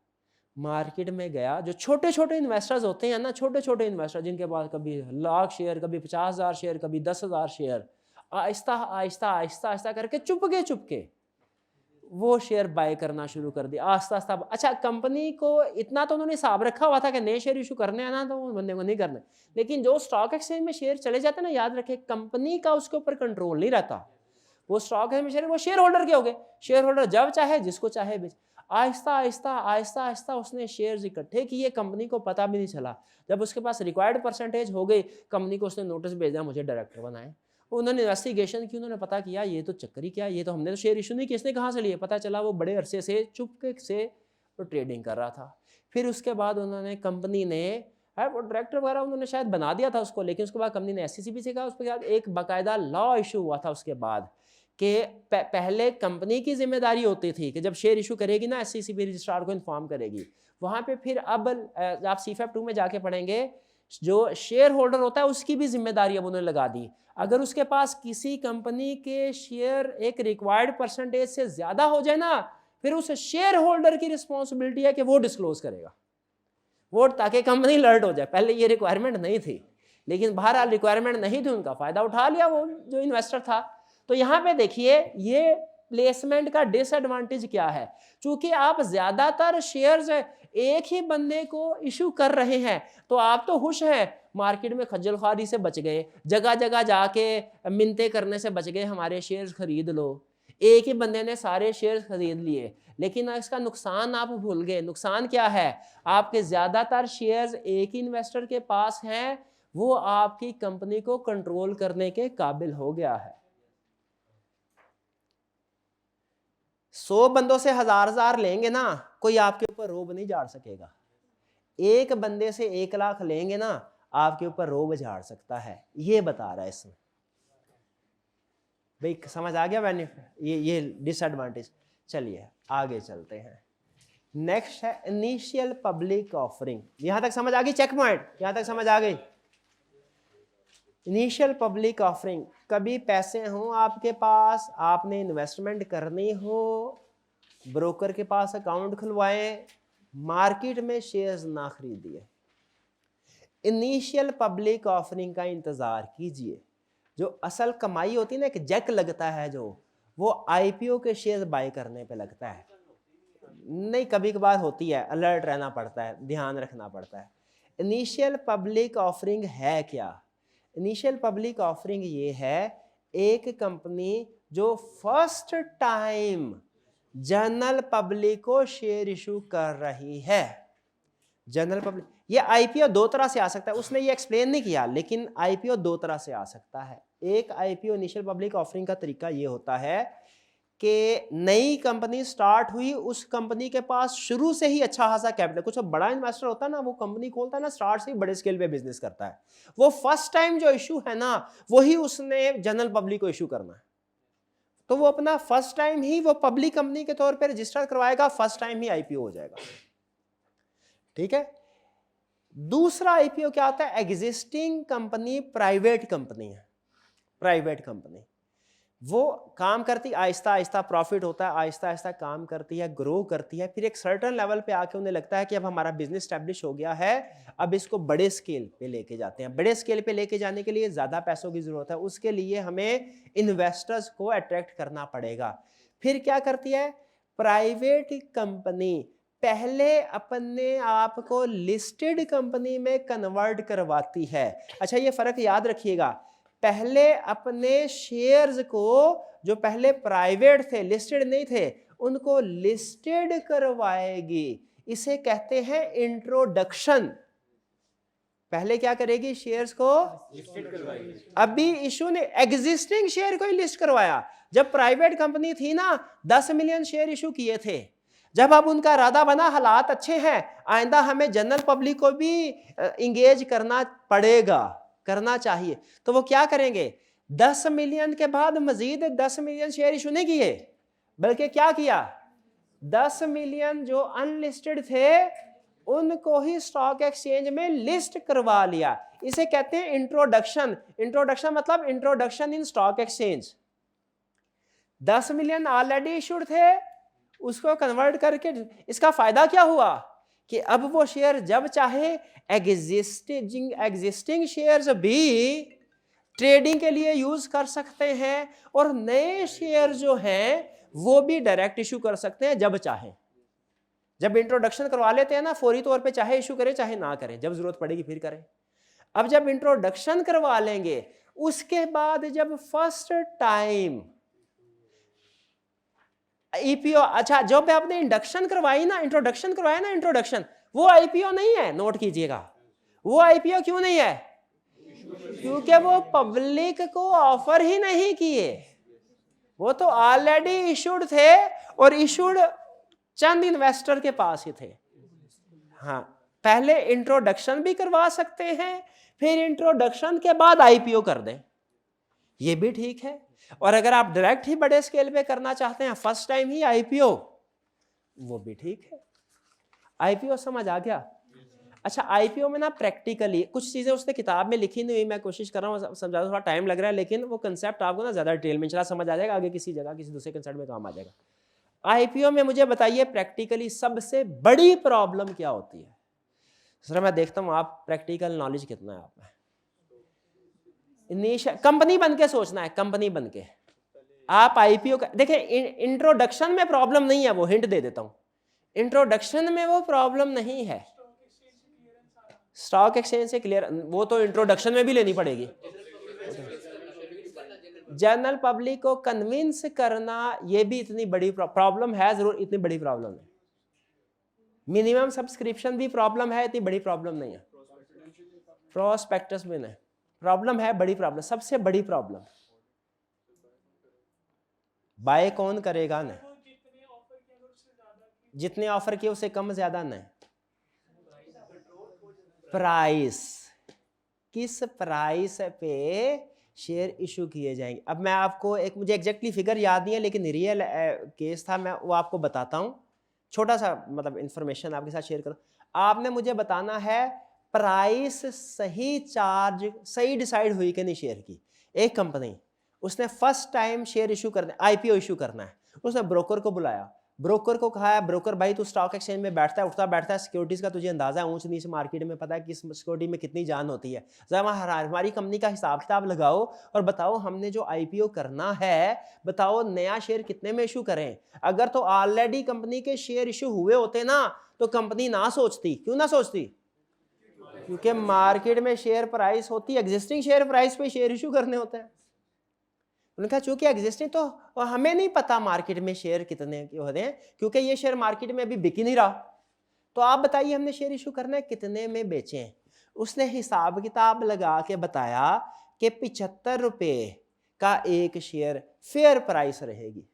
मार्केट में गया, जो छोटे छोटे इन्वेस्टर्स होते हैं ना, छोटे छोटे इन्वेस्टर जिनके पास कभी 1,00,000 शेयर, कभी 50,000 शेयर, कभी 10,000 शेयर, आहिस्ता आहिस्ता आहिस्ता आहिस्ता करके चुपके वो शेयर बाय करना शुरू कर दिया, आस्ता आस्ता। अच्छा, कंपनी को इतना तो उन्होंने हिसाब रखा हुआ था कि नए शेयर इशू करने हैं ना, तो वो बंदे को नहीं करने, लेकिन जो स्टॉक एक्सचेंज में शेयर चले जाते हैं ना, याद रखें कंपनी का उसके ऊपर कंट्रोल नहीं रहता। वो स्टॉक एक्सचेंज में शेयर, वो शेयर होल्डर के हो गए, शेयर होल्डर जब चाहे जिसको चाहे बेच। आहिस्ता आहिस्ता आहिस्ता आहिस्ता उसने शेयर्स इकट्ठे किए, कंपनी को पता भी नहीं चला। जब उसके पास रिक्वायर्ड परसेंटेज हो गई, कंपनी को उसने नोटिस भेजा मुझे डायरेक्टर बनाए। उन्होंने इन्वेस्टिगेशन की, उन्होंने पता किया ये तो चक्करी क्या, ये तो हमने तो शेयर इशू नहीं किया, इसने कहाँ से लिए? पता चला वो बड़े अरसे से चुपके से वो ट्रेडिंग कर रहा था। फिर उसके बाद उन्होंने, कंपनी ने वो डायरेक्टर वगैरह उन्होंने शायद बना दिया था उसको, लेकिन उसके बाद कंपनी ने SEC से कहा, उसके बाद एक बाकायदा लॉ इशू हुआ था उसके बाद, कि पहले कंपनी की जिम्मेदारी होती थी कि जब शेयर इशू करेगी ना SEC रजिस्ट्रार को इन्फॉर्म करेगी वहाँ पे। फिर अब आप CFAP 2 में जाके पढ़ेंगे, जो शेयर होल्डर होता है उसकी भी जिम्मेदारी अब उन्होंने लगा दी। अगर उसके पास किसी कंपनी के शेयर एक रिक्वायर्ड परसेंटेज से ज्यादा हो जाए ना, फिर उस शेयर होल्डर की रिस्पॉन्सिबिलिटी है कि वो डिस्क्लोज करेगा वो, ताकि कंपनी अलर्ट हो जाए। पहले ये रिक्वायरमेंट नहीं थी, लेकिन बहरहाल रिक्वायरमेंट नहीं थी, उनका फायदा उठा लिया वो जो इन्वेस्टर था। तो यहाँ पे देखिए ये प्लेसमेंट का डिसएडवांटेज क्या है, चूंकि आप ज्यादातर शेयर्स एक ही बंदे को इशू कर रहे हैं, तो आप तो खुश हैं, मार्केट में खज्जल ख्वारी से बच गए, जगह जगह जाके मिन्नतें करने से बच गए, हमारे शेयर्स खरीद लो। एक ही बंदे ने सारे शेयर्स खरीद लिए, लेकिन इसका नुकसान आप भूल गए। नुकसान क्या है? आपके ज्यादातर शेयर्स एक ही इन्वेस्टर के पास हैं, वो आपकी कंपनी को कंट्रोल करने के काबिल हो गया है। 100 बंदों से हजार लेंगे ना, कोई आपके ऊपर रोब नहीं झाड़ सकेगा। एक बंदे से 1 लाख लेंगे ना, आपके ऊपर रोब झाड़ सकता है, ये बता रहा है इसमें। भाई समझ आ गया बेनिफिट, ये डिसएडवांटेज। चलिए आगे चलते हैं। नेक्स्ट है इनिशियल पब्लिक ऑफरिंग। यहां तक समझ आ गई? चेक पॉइंट यहां तक समझ आ गई? इनिशियल पब्लिक ऑफरिंग, कभी पैसे हों आपके पास, आपने इन्वेस्टमेंट करनी हो, ब्रोकर के पास अकाउंट खुलवाएं, मार्केट में शेयर्स ना खरीदिए, इनिशियल पब्लिक ऑफरिंग का इंतजार कीजिए। जो असल कमाई होती है ना, एक जैक लगता है जो, वो आईपीओ के शेयर बाय करने पे लगता है। नहीं, कभी कभार होती है, अलर्ट रहना पड़ता है, ध्यान रखना पड़ता है। इनिशियल पब्लिक ऑफरिंग है क्या? इनिशियल पब्लिक ऑफरिंग ये है, एक कंपनी जो फर्स्ट टाइम जनरल पब्लिक को शेयर इशू कर रही है। जनरल पब्लिक, ये आईपीओ दो तरह से आ सकता है, उसने ये एक्सप्लेन नहीं किया, लेकिन आईपीओ दो तरह से आ सकता है। एक आईपीओ इनिशियल पब्लिक ऑफरिंग का तरीका ये होता है कि नई कंपनी स्टार्ट हुई, उस कंपनी के पास शुरू से ही अच्छा खासा कैपिटल, कुछ बड़ा इन्वेस्टर होता है ना, वो कंपनी खोलता है ना, स्टार्ट से ही बड़े स्केल पे बिजनेस करता है, वो फर्स्ट टाइम जो इशू है ना, वही उसने जनरल पब्लिक को इशू करना है। तो वो अपना फर्स्ट टाइम ही वो पब्लिक कंपनी के तौर पे रजिस्टर करवाएगा, फर्स्ट टाइम ही आईपीओ हो जाएगा। ठीक है। दूसरा आईपीओ क्या होता है? एग्जिस्टिंग कंपनी प्राइवेट कंपनी है, प्राइवेट कंपनी वो काम करती, आहिस्ता आहिस्ता प्रॉफिट होता है, आहिस्ता आहिस्ता काम करती है, ग्रो करती है, फिर एक सर्टेन लेवल पे आके उन्हें लगता है कि अब हमारा बिजनेस स्टैब्लिश हो गया है, अब इसको बड़े स्केल पे लेके जाते हैं। बड़े स्केल पे लेके जाने के लिए ज़्यादा पैसों की ज़रूरत है, उसके लिए हमें इन्वेस्टर्स को अट्रैक्ट करना पड़ेगा। फिर क्या करती है प्राइवेट कंपनी? पहले अपने आप को लिस्टेड कंपनी में कन्वर्ट करवाती है। अच्छा, ये फ़र्क याद रखिएगा, पहले अपने शेयर्स को, जो पहले प्राइवेट थे, लिस्टेड नहीं थे, उनको लिस्टेड करवाएगी। इसे कहते हैं इंट्रोडक्शन। पहले क्या करेगी? शेयर्स को लिस्टेड करवाएगी। अभी इशू ने एग्जिस्टिंग शेयर को ही लिस्ट करवाया। जब प्राइवेट कंपनी थी ना, 10 मिलियन शेयर इशू किए थे। जब अब उनका इरादा बना हालात अच्छे हैं, आइंदा हमें जनरल पब्लिक को भी इंगेज करना पड़ेगा, करना चाहिए, तो वो क्या करेंगे? 10 मिलियन के बाद मजीद 10 मिलियन शेयर इशू नहीं किए, बल्कि क्या किया? 10 मिलियन जो अनलिस्टेड थे उनको ही स्टॉक एक्सचेंज में लिस्ट करवा लिया। इसे कहते हैं इंट्रोडक्शन। इंट्रोडक्शन मतलब introduction in stock exchange. 10 million already issued थे, उसको कन्वर्ट करके इसका फायदा क्या हुआ कि अब वो शेयर जब चाहे एग्जिस्टिंग शेयर्स भी ट्रेडिंग के लिए यूज कर सकते हैं, और नए शेयर जो हैं वो भी डायरेक्ट इशू कर सकते हैं जब चाहे। जब इंट्रोडक्शन करवा लेते हैं ना, फौरी तौर पे चाहे इशू करें चाहे ना करें, जब जरूरत पड़ेगी फिर करें। अब जब इंट्रोडक्शन करवा लेंगे, उसके बाद जब फर्स्ट टाइम ईपीओ, अच्छा जो पे आपने इंडक्शन करवाई ना, इंट्रोडक्शन करवाया ना, इंट्रोडक्शन, वो आईपीओ नहीं है, नोट कीजिएगा। वो आईपीओ क्यों नहीं है? क्योंकि वो पब्लिक को ऑफर ही नहीं किए, वो तो ऑलरेडी इशूड थे, और इशूड चंद इन्वेस्टर के पास ही थे। हाँ, पहले इंट्रोडक्शन भी करवा सकते हैं, फिर इंट्रोडक्शन के बाद आईपीओ कर दें, ये भी ठीक है। और अगर आप डायरेक्ट ही बड़े स्केल पे करना चाहते हैं, फर्स्ट टाइम ही आईपीओ, वो भी ठीक है। आईपीओ समझ आ गया? अच्छा, आईपीओ में ना प्रैक्टिकली कुछ चीजें उसने किताब में लिखी नहीं हुई, मैं कोशिश कर रहा हूँ समझा, थोड़ा टाइम लग रहा है, लेकिन वो कंसेप्ट आपको ना ज्यादा डिटेल में चला समझ आ जाएगा, आगे किसी जगह किसी दूसरे कंसेप्ट में काम आ जाएगा। आईपीओ में मुझे बताइए प्रैक्टिकली सबसे बड़ी प्रॉब्लम क्या होती है? सर मैं देखता हूँ आप प्रैक्टिकल नॉलेज कितना है आप में। कंपनी बन के सोचना है, कंपनी बन के आप आईपीओ का देखिए। इंट्रोडक्शन में प्रॉब्लम नहीं है, वो हिंट दे देता हूं, इंट्रोडक्शन में वो प्रॉब्लम नहीं है। स्टॉक एक्सचेंज से क्लियर, वो तो इंट्रोडक्शन में भी लेनी पड़ेगी। जनरल पब्लिक को कन्विंस करना, ये भी इतनी बड़ी प्रॉब्लम है, जरूर इतनी बड़ी प्रॉब्लम है। मिनिमम सब्सक्रिप्शन भी प्रॉब्लम है, इतनी बड़ी प्रॉब्लम नहीं है। प्रोस्पेक्टस में नहीं प्रॉब्लम है, बड़ी प्रॉब्लम, सबसे बड़ी प्रॉब्लम। बाय कौन करेगा? नहीं, जितने ऑफर किए उससे कम ज्यादा नहीं। प्राइस, किस प्राइस पे शेयर इशू किए जाएंगे? अब मैं आपको एक, मुझे एग्जैक्टली फिगर याद नहीं है, लेकिन रियल केस था, मैं वो आपको बताता हूं, छोटा सा मतलब इंफॉर्मेशन आपके साथ शेयर करूं। आपने मुझे बताना है प्राइस सही चार्ज, सही डिसाइड हुई कि नहीं शेयर की। एक कंपनी, उसने फर्स्ट टाइम शेयर इशू करना, आईपीओ इशू करना है, उसने ब्रोकर को बुलाया, ब्रोकर को कहा है, ब्रोकर भाई तू स्टॉक एक्सचेंज में बैठता है, उठता बैठता है, सिक्योरिटीज का तुझे अंदाजा है, ऊंच नीच मार्केट में पता है कि सिक्योरिटी में कितनी जान होती है, जरा हमारी कंपनी का हिसाब किताब लगाओ और बताओ हमने जो आईपीओ करना है, बताओ नया शेयर कितने में इशू करें। अगर तो ऑलरेडी कंपनी के शेयर इशू हुए होते ना तो कंपनी ना सोचती। क्यों ना सोचती? क्योंकि मार्केट में शेयर प्राइस होती है, एग्जिस्टिंग शेयर प्राइस पे शेयर इशू करने होते हैं। उन्होंने कहा चूंकि एग्जिस्टिंग तो हमें नहीं पता मार्केट में शेयर कितने होते हैं, क्योंकि ये शेयर मार्केट में अभी बिक ही नहीं रहा, तो आप बताइए हमने शेयर इशू करना है कितने में बेचें। उसने हिसाब किताब लगा के बताया कि 75 रुपये का एक शेयर फेयर प्राइस रहेगी।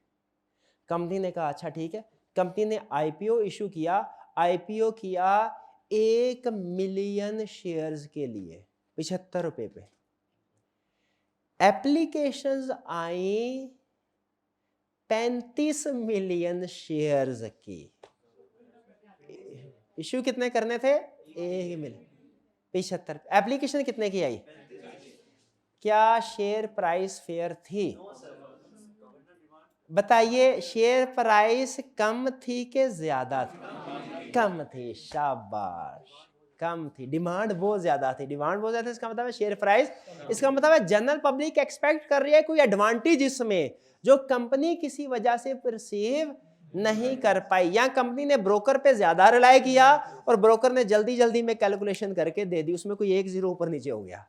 कंपनी ने कहा अच्छा ठीक है। कंपनी ने आईपीओ इशू किया, आईपीओ किया 1 मिलियन शेयर्स के लिए 75 रुपये पे। एप्लीकेशंस आई 35 मिलियन शेयर्स की। इशू कितने करने थे? 1 मिलियन। 75। एप्लीकेशन कितने की आई? क्या शेयर प्राइस फेयर थी? बताइए, शेयर प्राइस कम थी कि ज्यादा थी? कम थी। शाबाश, कम थी। डिमांड बहुत ज्यादा थी। डिमांड बहुत ज्यादा, इसका मतलब है शेयर प्राइस, इसका मतलब है जनरल पब्लिक एक्सपेक्ट कर रही है कोई एडवांटेज इसमें जो कंपनी किसी वजह से परसीव नहीं कर पाई, या कंपनी ने ब्रोकर पे ज्यादा रिलाय किया और ब्रोकर ने जल्दी जल्दी में कैलकुलेशन करके दे दी, उसमें कोई 1 0 ऊपर नीचे हो गया।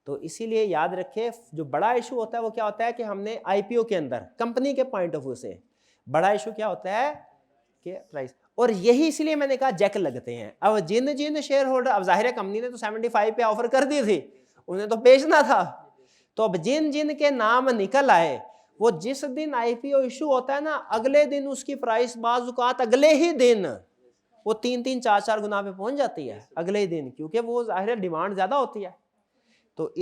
तो इसीलिए याद रखें, जो बड़ा इशू होता है वो क्या होता है कि हमने आईपीओ के अंदर कंपनी के पॉइंट ऑफ व्यू से बड़ा इशू क्या होता है कि प्राइस, और यही इसलिए मैंने कहा जैक लगते हैं। अब जिन जिन शेयर होल्डर, अब जाहिर है कंपनी ने तो 75 पे ऑफर कर दी थी, उन्हें तो बेचना था, तो अब जिन जिन के नाम निकल आए वो जिस दिन आईपीओ इशू होता है ना, अगले दिन उसकी प्राइस बाजुकात अगले ही दिन वो 3-3 4-4 गुना पे पहुंच जाती है अगले ही दिन, क्योंकि वो जाहिर है डिमांड ज्यादा होती है। तो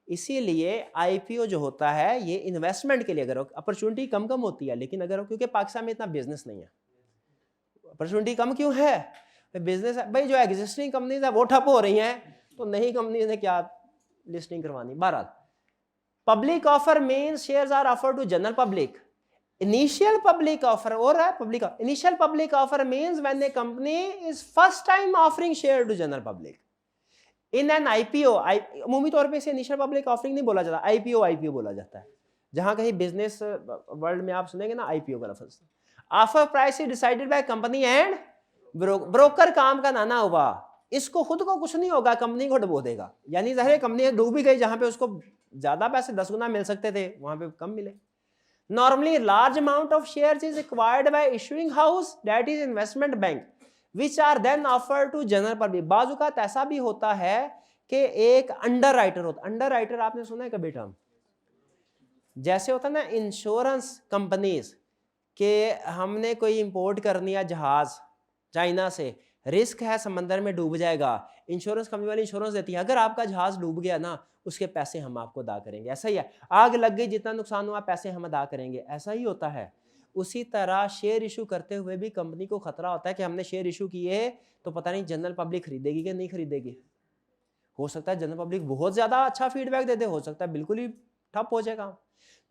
इसीलिए आईपीओ जो होता है ये इन्वेस्टमेंट के लिए, अगर अपॉर्चुनिटी कम होती है, लेकिन अगर क्योंकि पाकिस्तान में इतना बिजनेस नहीं है, अपॉर्चुनिटी कम क्यों है? बिजनेस भाई जो एग्जिस्टिंग कंपनीज है वो ठप हो रही हैं, तो नई कंपनी ने क्या लिस्टिंग करवानी। बहरहाल, public offer means shares are offered to general public. Initial public offer और है public, initial public offer means when a company is first time offering share to general public in an IPO. अमूमी तौर पे इसे initial public offering नहीं बोला जाता, IPO बोला जाता है। जहां कहीं बिजनेस वर्ल्ड में आप सुनेंगे ना आईपीओ का लफ्ज। Offer price is decided by company and broker काम का नाना हुआ, इसको खुद को कुछ नहीं होगा, कंपनी को डुबो देगा। यानी जाहिर कंपनी डूब भी गई, जहां पे उसको ज्यादा पैसे 10 गुना मिल सकते थे वहां पे कम मिले। Normally large amount of shares is acquired by issuing house, that is investment bank, which are then offer to general public. बाजुकात ऐसा भी होता है कि एक अंडर राइटर होता, अंडर राइटर आपने सुना है कभी टर्म? जैसे होता है ना इंश्योरेंस कंपनीज के हमने कोई इंपोर्ट करनी है जहाज चाइना से, रिस्क है समंदर में डूब जाएगा, इंश्योरेंस कंपनी वाली इंश्योरेंस देती है, अगर आपका जहाज डूब गया ना उसके पैसे हम आपको अदा करेंगे। ऐसा ही है, आग लग गई, जितना नुकसान हुआ पैसे हम अदा करेंगे, ऐसा ही होता है। उसी तरह शेयर इशू करते हुए भी कंपनी को खतरा होता है कि हमने शेयर इशू किए तो पता नहीं जनरल पब्लिक खरीदेगी कि नहीं खरीदेगी। हो सकता है जनरल पब्लिक बहुत ज्यादा अच्छा फीडबैक दे दे, हो सकता है बिल्कुल ही ठप हो जाएगा।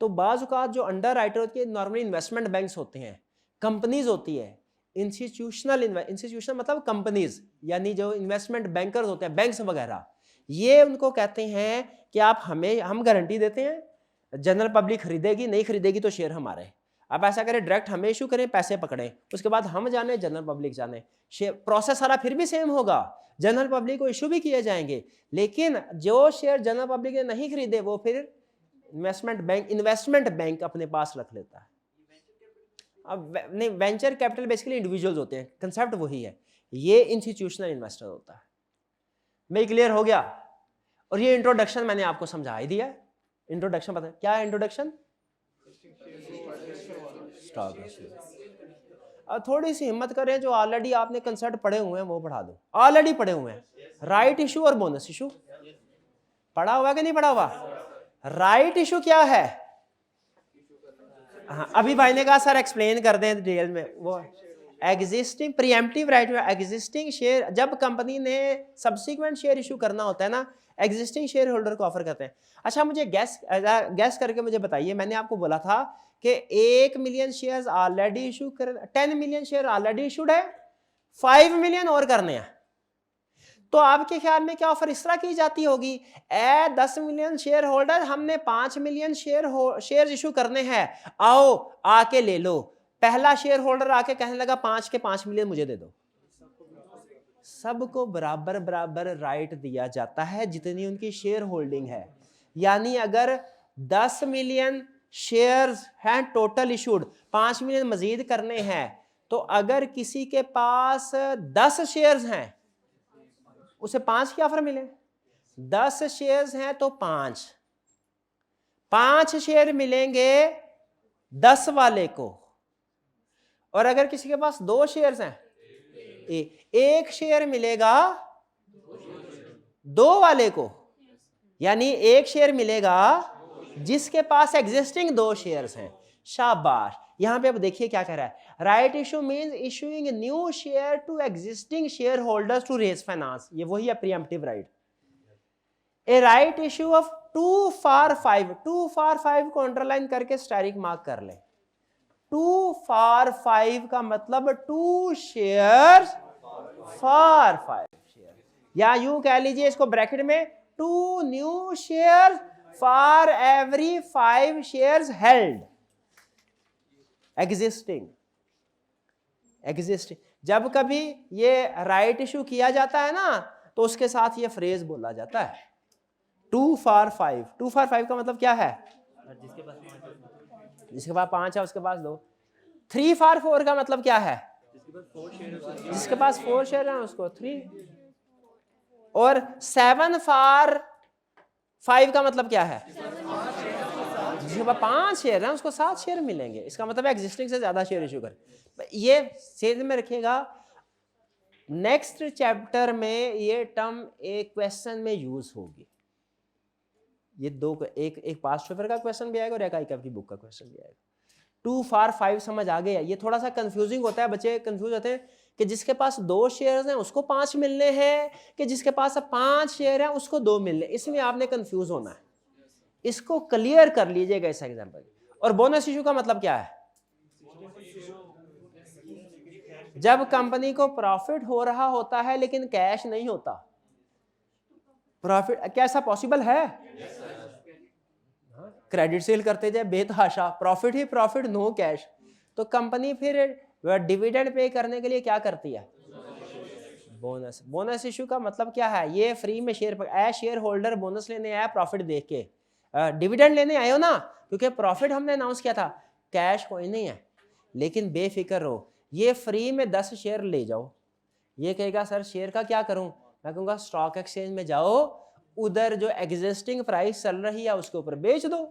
तो बाज़ औक़ात जो अंडर राइटर होती है नॉर्मली इन्वेस्टमेंट बैंक्स होते हैं, कंपनीज होती है, इंस्टीट्यूशनल मतलब कंपनीज, यानी जो इन्वेस्टमेंट बैंकर्स होते हैं, बैंक्स वगैरह, ये उनको कहते हैं कि आप हम गारंटी देते हैं जनरल पब्लिक खरीदेगी, नहीं खरीदेगी तो शेयर हमारे। आप ऐसा करें डायरेक्ट हमें इशू करें, पैसे पकड़ें, उसके बाद हम जाने जनरल पब्लिक जाने, प्रोसेस सारा फिर भी सेम होगा, जनरल पब्लिक को इशू भी किए जाएंगे, लेकिन जो शेयर जनरल पब्लिक ने नहीं खरीदे वो फिर इन्वेस्टमेंट बैंक अपने पास रख लेता है। अब नहीं, वेंचर कैपिटल बेसिकली इंडिविजुअल्स होते हैं, कंसेप्ट वही है, ये इंस्टीट्यूशनल इन्वेस्टर होता है। मैं क्लियर हो गया? और ये इंट्रोडक्शन मैंने आपको समझा ही दिया। इंट्रोडक्शन पता है क्या है? इंट्रोडक्शन अब थोड़ी सी हिम्मत करें, जो ऑलरेडी आपने कंसेप्ट पढ़े हुए हैं वो पढ़ा दो, ऑलरेडी पढ़े हुए हैं। राइट इशू और बोनस इशू पढ़ा हुआ कि नहीं पढ़ा हुआ? राइट इशू क्या है? हाँ, अभी भाई ने कहा सर एक्सप्लेन कर दें डिटेल में, वो एग्जिस्टिंग प्रीएम्प्टिव राइट में एग्जिस्टिंग शेयर, जब कंपनी ने सब्सिक्वेंट शेयर इशू करना होता है ना, एग्जिस्टिंग शेयर होल्डर को ऑफर करते हैं। अच्छा मुझे गैस करके मुझे बताइए, मैंने आपको बोला था कि 1 मिलियन शेयर्स ऑलरेडी इशू कर, 10 मिलियन शेयर ऑलरेडी इशूड है, 5 मिलियन और करने हैं, तो आपके ख्याल में क्या ऑफर इस तरह की जाती होगी, 10 मिलियन शेयर होल्डर, हमने 5 मिलियन शेयर इशू करने हैं, आओ आके ले लो। पहला शेयर होल्डर आके कहने लगा 5 के 5 मिलियन मुझे दे दो। सबको बराबर बराबर राइट दिया जाता है जितनी उनकी शेयर होल्डिंग है। यानी अगर 10 मिलियन शेयर्स हैं टोटल इशूड, 5 मिलियन मजीद करने हैं, तो अगर किसी के पास 10 शेयर्स हैं उसे 5 की ऑफर मिले, 10 शेयर्स हैं तो 5 शेयर मिलेंगे 10 वाले को, और अगर किसी के पास 2 शेयर्स हैं, 1 शेयर मिलेगा 2 वाले को, यानी 1 शेयर मिलेगा जिसके पास एग्जिस्टिंग 2 शेयर्स हैं। शाबाश। यहां पे अब देखिए क्या कह रहा है, right issue means issuing new share to existing share holders to raise finance, ये वही है preemptive right. A right issue of 2 for 5, 2 for 5 को अंडरलाइन करके स्टारिक मार्क कर ले। 2 फॉर 5 का मतलब 2 शेयर फॉर 5 शेयर, या यूं कह लीजिए इसको ब्रैकेट में 2 new share for every 5 shares held existing. जब कभी ये राइट इशू किया जाता है ना, तो उसके साथ ये फ्रेज बोला जाता है 2 फॉर 5। 2 फॉर 5 का मतलब क्या है, जिसके पास 5 है उसके पास 2। 3 फॉर 4 का मतलब क्या है, जिसके पास 4 शेयर है उसको 3। और 7 फॉर 5 का मतलब क्या है, जिसके पास 5 शेयर है उसको 7 शेयर मिलेंगे। इसका मतलब एग्जिस्टिंग से ज्यादा शेयर इशू कर। ये सेल में रखिएगा, नेक्स्ट चैप्टर में ये टर्म एक क्वेश्चन में यूज होगी। ये दो, एक पास्ट पेपर का क्वेश्चन भी आएगा और एक आपकी बुक का क्वेश्चन भी आएगा। 2 फॉर 5 समझ आ गया। ये थोड़ा सा कंफ्यूजिंग होता है, बच्चे कंफ्यूज होते हैं कि जिसके पास 2 शेयर्स हैं उसको 5 मिलने हैं, कि जिसके पास 5 शेयर है उसको 2 मिलने। इसमें आपने कंफ्यूज होना है, इसको क्लियर कर लीजिएगा इस एग्जांपल। और बोनस इशू का मतलब क्या है, जब कंपनी को प्रॉफिट हो रहा होता है लेकिन कैश नहीं होता। प्रॉफिट क्या ऐसा पॉसिबल है? क्रेडिट सेल करते जाए बेतहाशा, प्रॉफिट ही प्रॉफिट, नो कैश, तो कंपनी फिर डिविडेंड पे करने के लिए क्या करती है, बोनस। बोनस इशू का मतलब क्या है, ये फ्री में शेयर होल्डर बोनस लेने आया प्रॉफिट देख के, डिविडेंड लेने आए हो ना, क्योंकि प्रॉफिट हमने अनाउंस किया था, कैश कोई नहीं है, लेकिन बेफिक्र रहो, ये फ्री में 10 शेयर ले जाओ। ये कहेगा सर शेयर का क्या करूं, मैं कहूँगा स्टॉक एक्सचेंज में जाओ, उधर जो एग्जिस्टिंग प्राइस चल रही है उसके ऊपर बेच दो।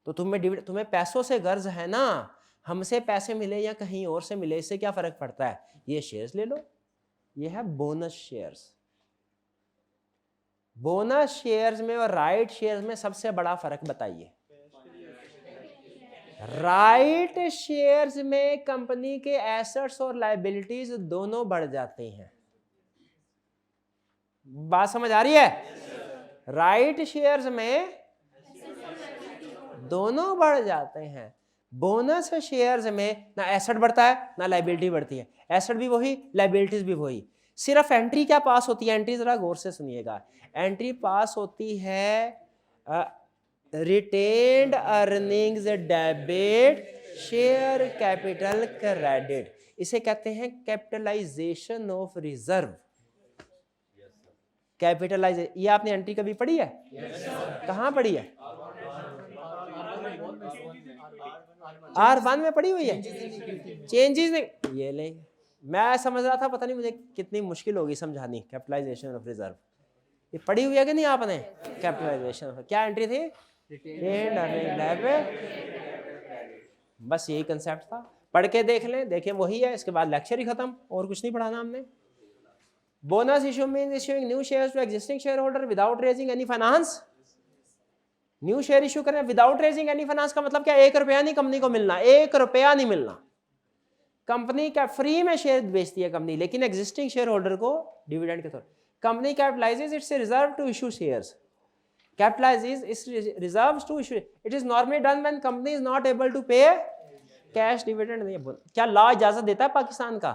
तो तुम्हें पैसों से गर्ज है ना, हमसे पैसे मिले या कहीं और से मिले, इससे क्या फर्क पड़ता है, ये शेयर्स ले लो। ये है बोनस शेयर्स। बोनस शेयर्स में और राइट शेयर्स में सबसे बड़ा फर्क बताइए। राइट शेयर्स में कंपनी के एसेट्स और लायबिलिटीज दोनों बढ़ जाते हैं। बात समझ आ रही है? राइट शेयर्स में दोनों बढ़ जाते हैं। बोनस शेयर्स में ना एसेट बढ़ता है ना लायबिलिटी बढ़ती है, एसेट भी वही लायबिलिटीज भी वही। सिर्फ एंट्री क्या पास होती है, एंट्री जरा गौर से सुनिएगा, एंट्री पास होती है retained earnings debit share capital credit, इसे कहते हैं कैपिटलाइजेशन ऑफ रिजर्व। कैपिटलाइजेशन, ये आपने एंट्री कभी पढ़ी है? कहाँ पढ़ी है? R1 में पढ़ी हुई है। चेंजेस नहीं, ये ले, मैं समझ रहा था पता नहीं मुझे कितनी मुश्किल होगी समझानी कैपिटलाइजेशन ऑफ रिजर्व। ये पढ़ी हुई है कि नहीं आपने? कैपिटलाइजेशन क्या एंट्री थी, रिटेन्ड अर्निंग डेबिट, बस यही कंसेप्ट था, पढ़ के देख लें, देखें वही है, इसके बाद लेक्चर ही खत्म, और कुछ नहीं पढ़ाना हमने। Bonus issue means issuing new shares to existing share holder without raising any finance. New share issue करें विदाउट रेजिंग एनी फाइनेंस का मतलब क्या, 1 रुपया नहीं कंपनी को मिलना, 1 रुपया नहीं मिलना। कंपनी का फ्री में शेयर बेचती है कंपनी, लेकिन एग्जिस्टिंग शेयर होल्डर को डिविडेंड के तौर। Company capitalizes its reserve to issue shares, capitalizes its reserves to issue, it is normally done when company is not able to pay cash dividend. नहीं, क्या law इजाजत देता है पाकिस्तान का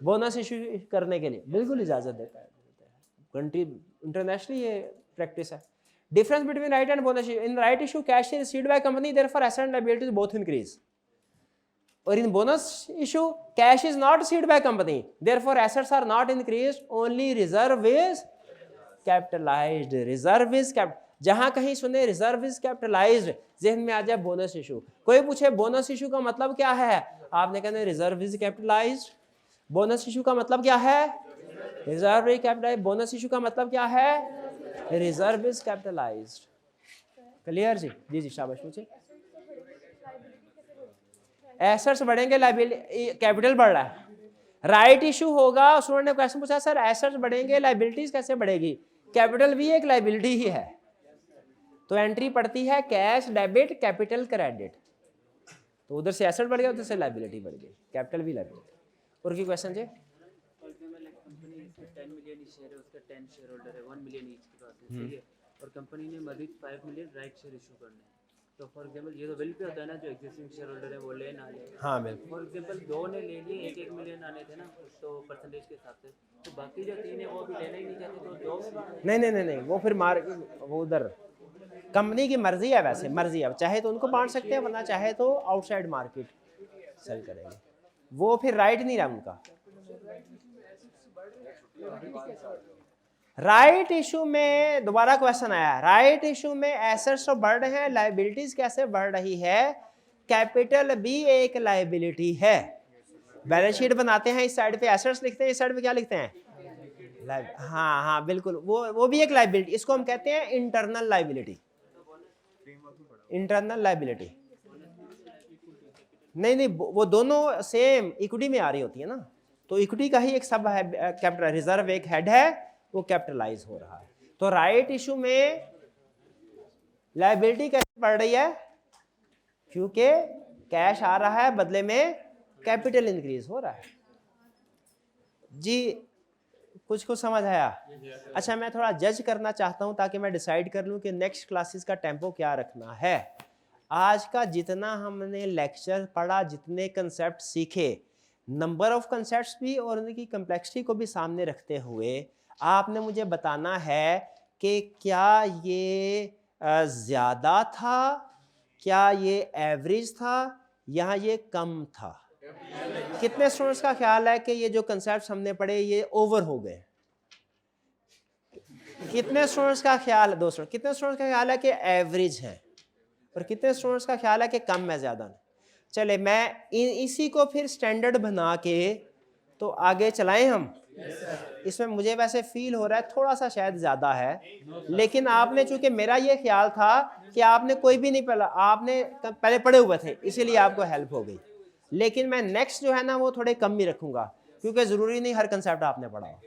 बोनस इशू करने के लिए? बिल्कुल इजाजत देता है, कंट्री इंटरनेशनली ये प्रैक्टिस है। Difference between right and bonus issue, in right issue cash is received by company, therefore asset and liabilities both increase, और इन bonus issue cash is not received by company, therefore assets are not increased, only reserve is capitalized, reserve is cap। जहां कहीं सुने reserve is capitalized, जहन में आ जाए bonus issue. कोई पूछे bonus issue का मतलब क्या है, आपने कहना reserve is capitalized। Bonus issue का मतलब क्या है, reserve is capitalized। Bonus issue का मतलब क्या है, reserve is capitalized। क्लियर जी? जी जी शाबाश, पूछे। एसेट्स बढ़ेंगे, लायबिलिटी, कैपिटल बढ़ रहा है, राइट इशू होगा। स्टूडेंट ने क्वेश्चन पूछा सर एसेट्स बढ़ेंगे लायबिलिटीज कैसे बढ़ेगी, कैपिटल भी एक लायबिलिटी ही है, तो एंट्री पड़ती है कैश डेबिट कैपिटल क्रेडिट, तो उधर से एसेट बढ़ गया, उधर से लायबिलिटी बढ़ गई, कैपिटल भी लायबिलिटी। और की क्वेश्चन जी? कंपनी 10 मिलियन शेयर है, उसका 10 शेयर होल्डर है, 1 मिलियन ईच के पास है, ठीक है, और कंपनी ने मजीद 5 मिलियन राइट शेयर इशू करने हैं। तो फॉर एग्जांपल ये तो बिल पे होता है ना, जो एग्जिस्टिंग शेयर होल्डर है वो ले ना ले। हाँ बिल्कुल। फॉर एग्जांपल दो ने ले लिए, 1-1 मिलियन आने थे ना, तो परसेंटेज के हिसाब से, तो बाकी जो 3 है वो भी लेना ही नहीं चाहते, तो दो में बांट। नहीं नहीं नहीं नहीं, वो फिर वो उधर कंपनी की मर्जी है, वैसे मर्जी है, चाहे तो उनको बांट सकते हैं, वरना चाहे तो आउटसाइड मार्केट सेल करेंगे, वो फिर राइट नहीं रहा उनका। राइट इशू में दोबारा क्वेश्चन आया, राइट इशू में एसेट्स तो बढ़ रहे हैं, लायबिलिटीज कैसे बढ़ रही है, कैपिटल भी एक लायबिलिटी है। बैलेंस शीट बनाते हैं, इस साइड पे एसेट्स लिखते हैं, इस साइड पे क्या लिखते हैं, हाँ हाँ बिल्कुल, वो भी एक लायबिलिटी, इसको हम कहते हैं इंटरनल लायबिलिटी, इंटरनल लायबिलिटी। नहीं नहीं, वो दोनों सेम इक्विटी में आ रही होती है ना, तो इक्विटी का ही एक सब है, कैपिटल रिजर्व एक हेड है, वो कैपिटलाइज हो रहा है। तो राइट इशू में लायबिलिटी कैसे बढ़ रही है, क्योंकि कैश आ रहा है, बदले में कैपिटल इंक्रीज हो रहा है। जी कुछ समझ आया? अच्छा, मैं थोड़ा जज करना चाहता हूं ताकि मैं डिसाइड कर लूं कि नेक्स्ट क्लासेस का टेम्पो क्या रखना है। आज का जितना हमने लेक्चर पढ़ा, जितने कंसेप्ट सीखे, नंबर ऑफ कंसेप्ट्स भी और उनकी कम्प्लेक्सिटी को भी सामने रखते हुए आपने मुझे बताना है कि क्या ये ज़्यादा था, क्या ये एवरेज था, या ये कम था। कितने स्टूडेंट्स का ख्याल है कि ये जो कंसेप्ट हमने पढ़े ये ओवर हो गए? कितने स्टूडेंट्स का ख्याल है, 2 स्टूडेंट, कितने स्टूडेंट्स का ख्याल है कि एवरेज है, और कितने स्टूडेंट्स का ख्याल है कि कम है, ज़्यादा नहीं? चले मैं इसी को फिर स्टैंडर्ड बना के तो आगे चलाएं हम। इसमें मुझे वैसे फील हो रहा है थोड़ा सा शायद ज़्यादा है, लेकिन आपने, चूंकि मेरा ये ख्याल था कि आपने कोई भी नहीं पढ़ा, आपने पहले पढ़े हुए थे, इसीलिए आपको हेल्प हो गई, लेकिन मैं नेक्स्ट जो है ना वो थोड़े कम ही रखूंगा, क्योंकि ज़रूरी नहीं हर कंसेप्ट आपने पढ़ा हो,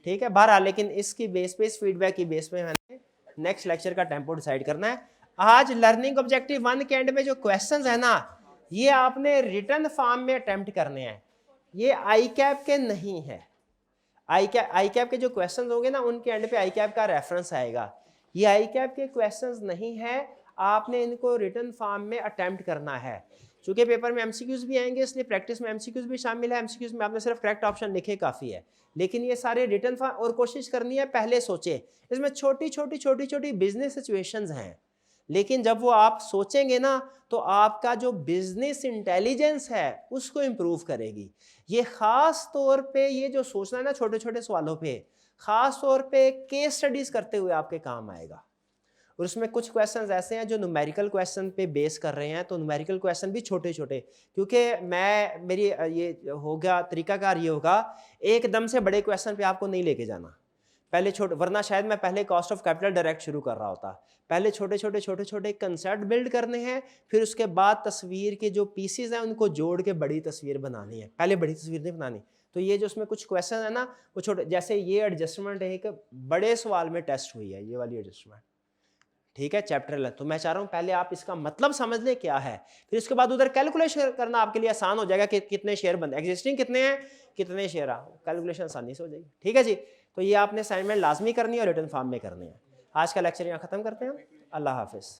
ठीक है। बहरहाल लेकिन इसकी बेस पे, इस फीडबैक की बेस पे मैंने नेक्स्ट लेक्चर का टेम्पो डिसाइड करना है। आज लर्निंग ऑब्जेक्टिव 1 के एंड में जो क्वेश्चंस है ना, ये आपने रिटर्न फॉर्म में अटेम्प्ट करने हैं, ये आई कैप के नहीं है। आई कैप के जो क्वेश्चंस होंगे ना, उनके एंड पे आई कैप का रेफरेंस आएगा, ये आई कैप के क्वेश्चंस नहीं है, आपने इनको रिटर्न फॉर्म में अटेम्प्ट करना है। चूंकि पेपर में एमसीक्यूज भी आएंगे, इसलिए प्रैक्टिस में एमसीक्यूज भी शामिल है, एमसीक्यूज में आपने सिर्फ करेक्ट ऑप्शन लिखे काफ़ी है, लेकिन ये सारे रिटर्न फॉर्म, और कोशिश करनी है पहले सोचे, इसमें छोटी छोटी बिजनेस सिचुएशंस हैं, लेकिन जब वो आप सोचेंगे ना तो आपका जो बिजनेस इंटेलिजेंस है उसको इम्प्रूव करेगी। ये ख़ास तौर पे ये जो सोचना है ना छोटे छोटे सवालों पे, ख़ास तौर पे केस स्टडीज़ करते हुए आपके काम आएगा। और उसमें कुछ क्वेश्चंस ऐसे हैं जो न्यूमेरिकल क्वेश्चन पे बेस कर रहे हैं, तो न्यूमेरिकल क्वेश्चन भी छोटे छोटे, क्योंकि मेरी ये होगा तरीकाकार, ये होगा एकदम से बड़े क्वेश्चन पे आपको नहीं लेके जाना, पहले छोटे, वरना शायद मैं पहले कॉस्ट ऑफ कैपिटल डायरेक्ट शुरू कर रहा होता। पहले छोटे छोटे कंसेप्ट बिल्ड करने हैं, फिर उसके बाद तस्वीर के जो पीसेस हैं उनको जोड़ के बड़ी तस्वीर बनानी है, पहले बड़ी तस्वीर नहीं बनानी। तो ये जो उसमें कुछ क्वेश्चन है ना वो छोटे, जैसे ये एडजस्टमेंट एक बड़े सवाल में टेस्ट हुई है, ये वाली एडजस्टमेंट, ठीक है, चैप्टर तो मैं चाह रहा हूँ पहले आप इसका मतलब समझ लें क्या है, फिर उसके बाद उधर कैलकुलेशन करना आपके लिए आसान हो जाएगा कि कितने शेयर बनते, एग्जिस्टिंग कितने हैं, कितने शेयर आ, कैलकुलेशन आसानी से हो जाएगी। ठीक है जी, तो ये आपने असाइनमेंट लाजमी करनी है और रिटन फॉर्म में करनी है। आज का लेक्चर यहाँ ख़त्म करते हैं, अल्लाह हाफिज़।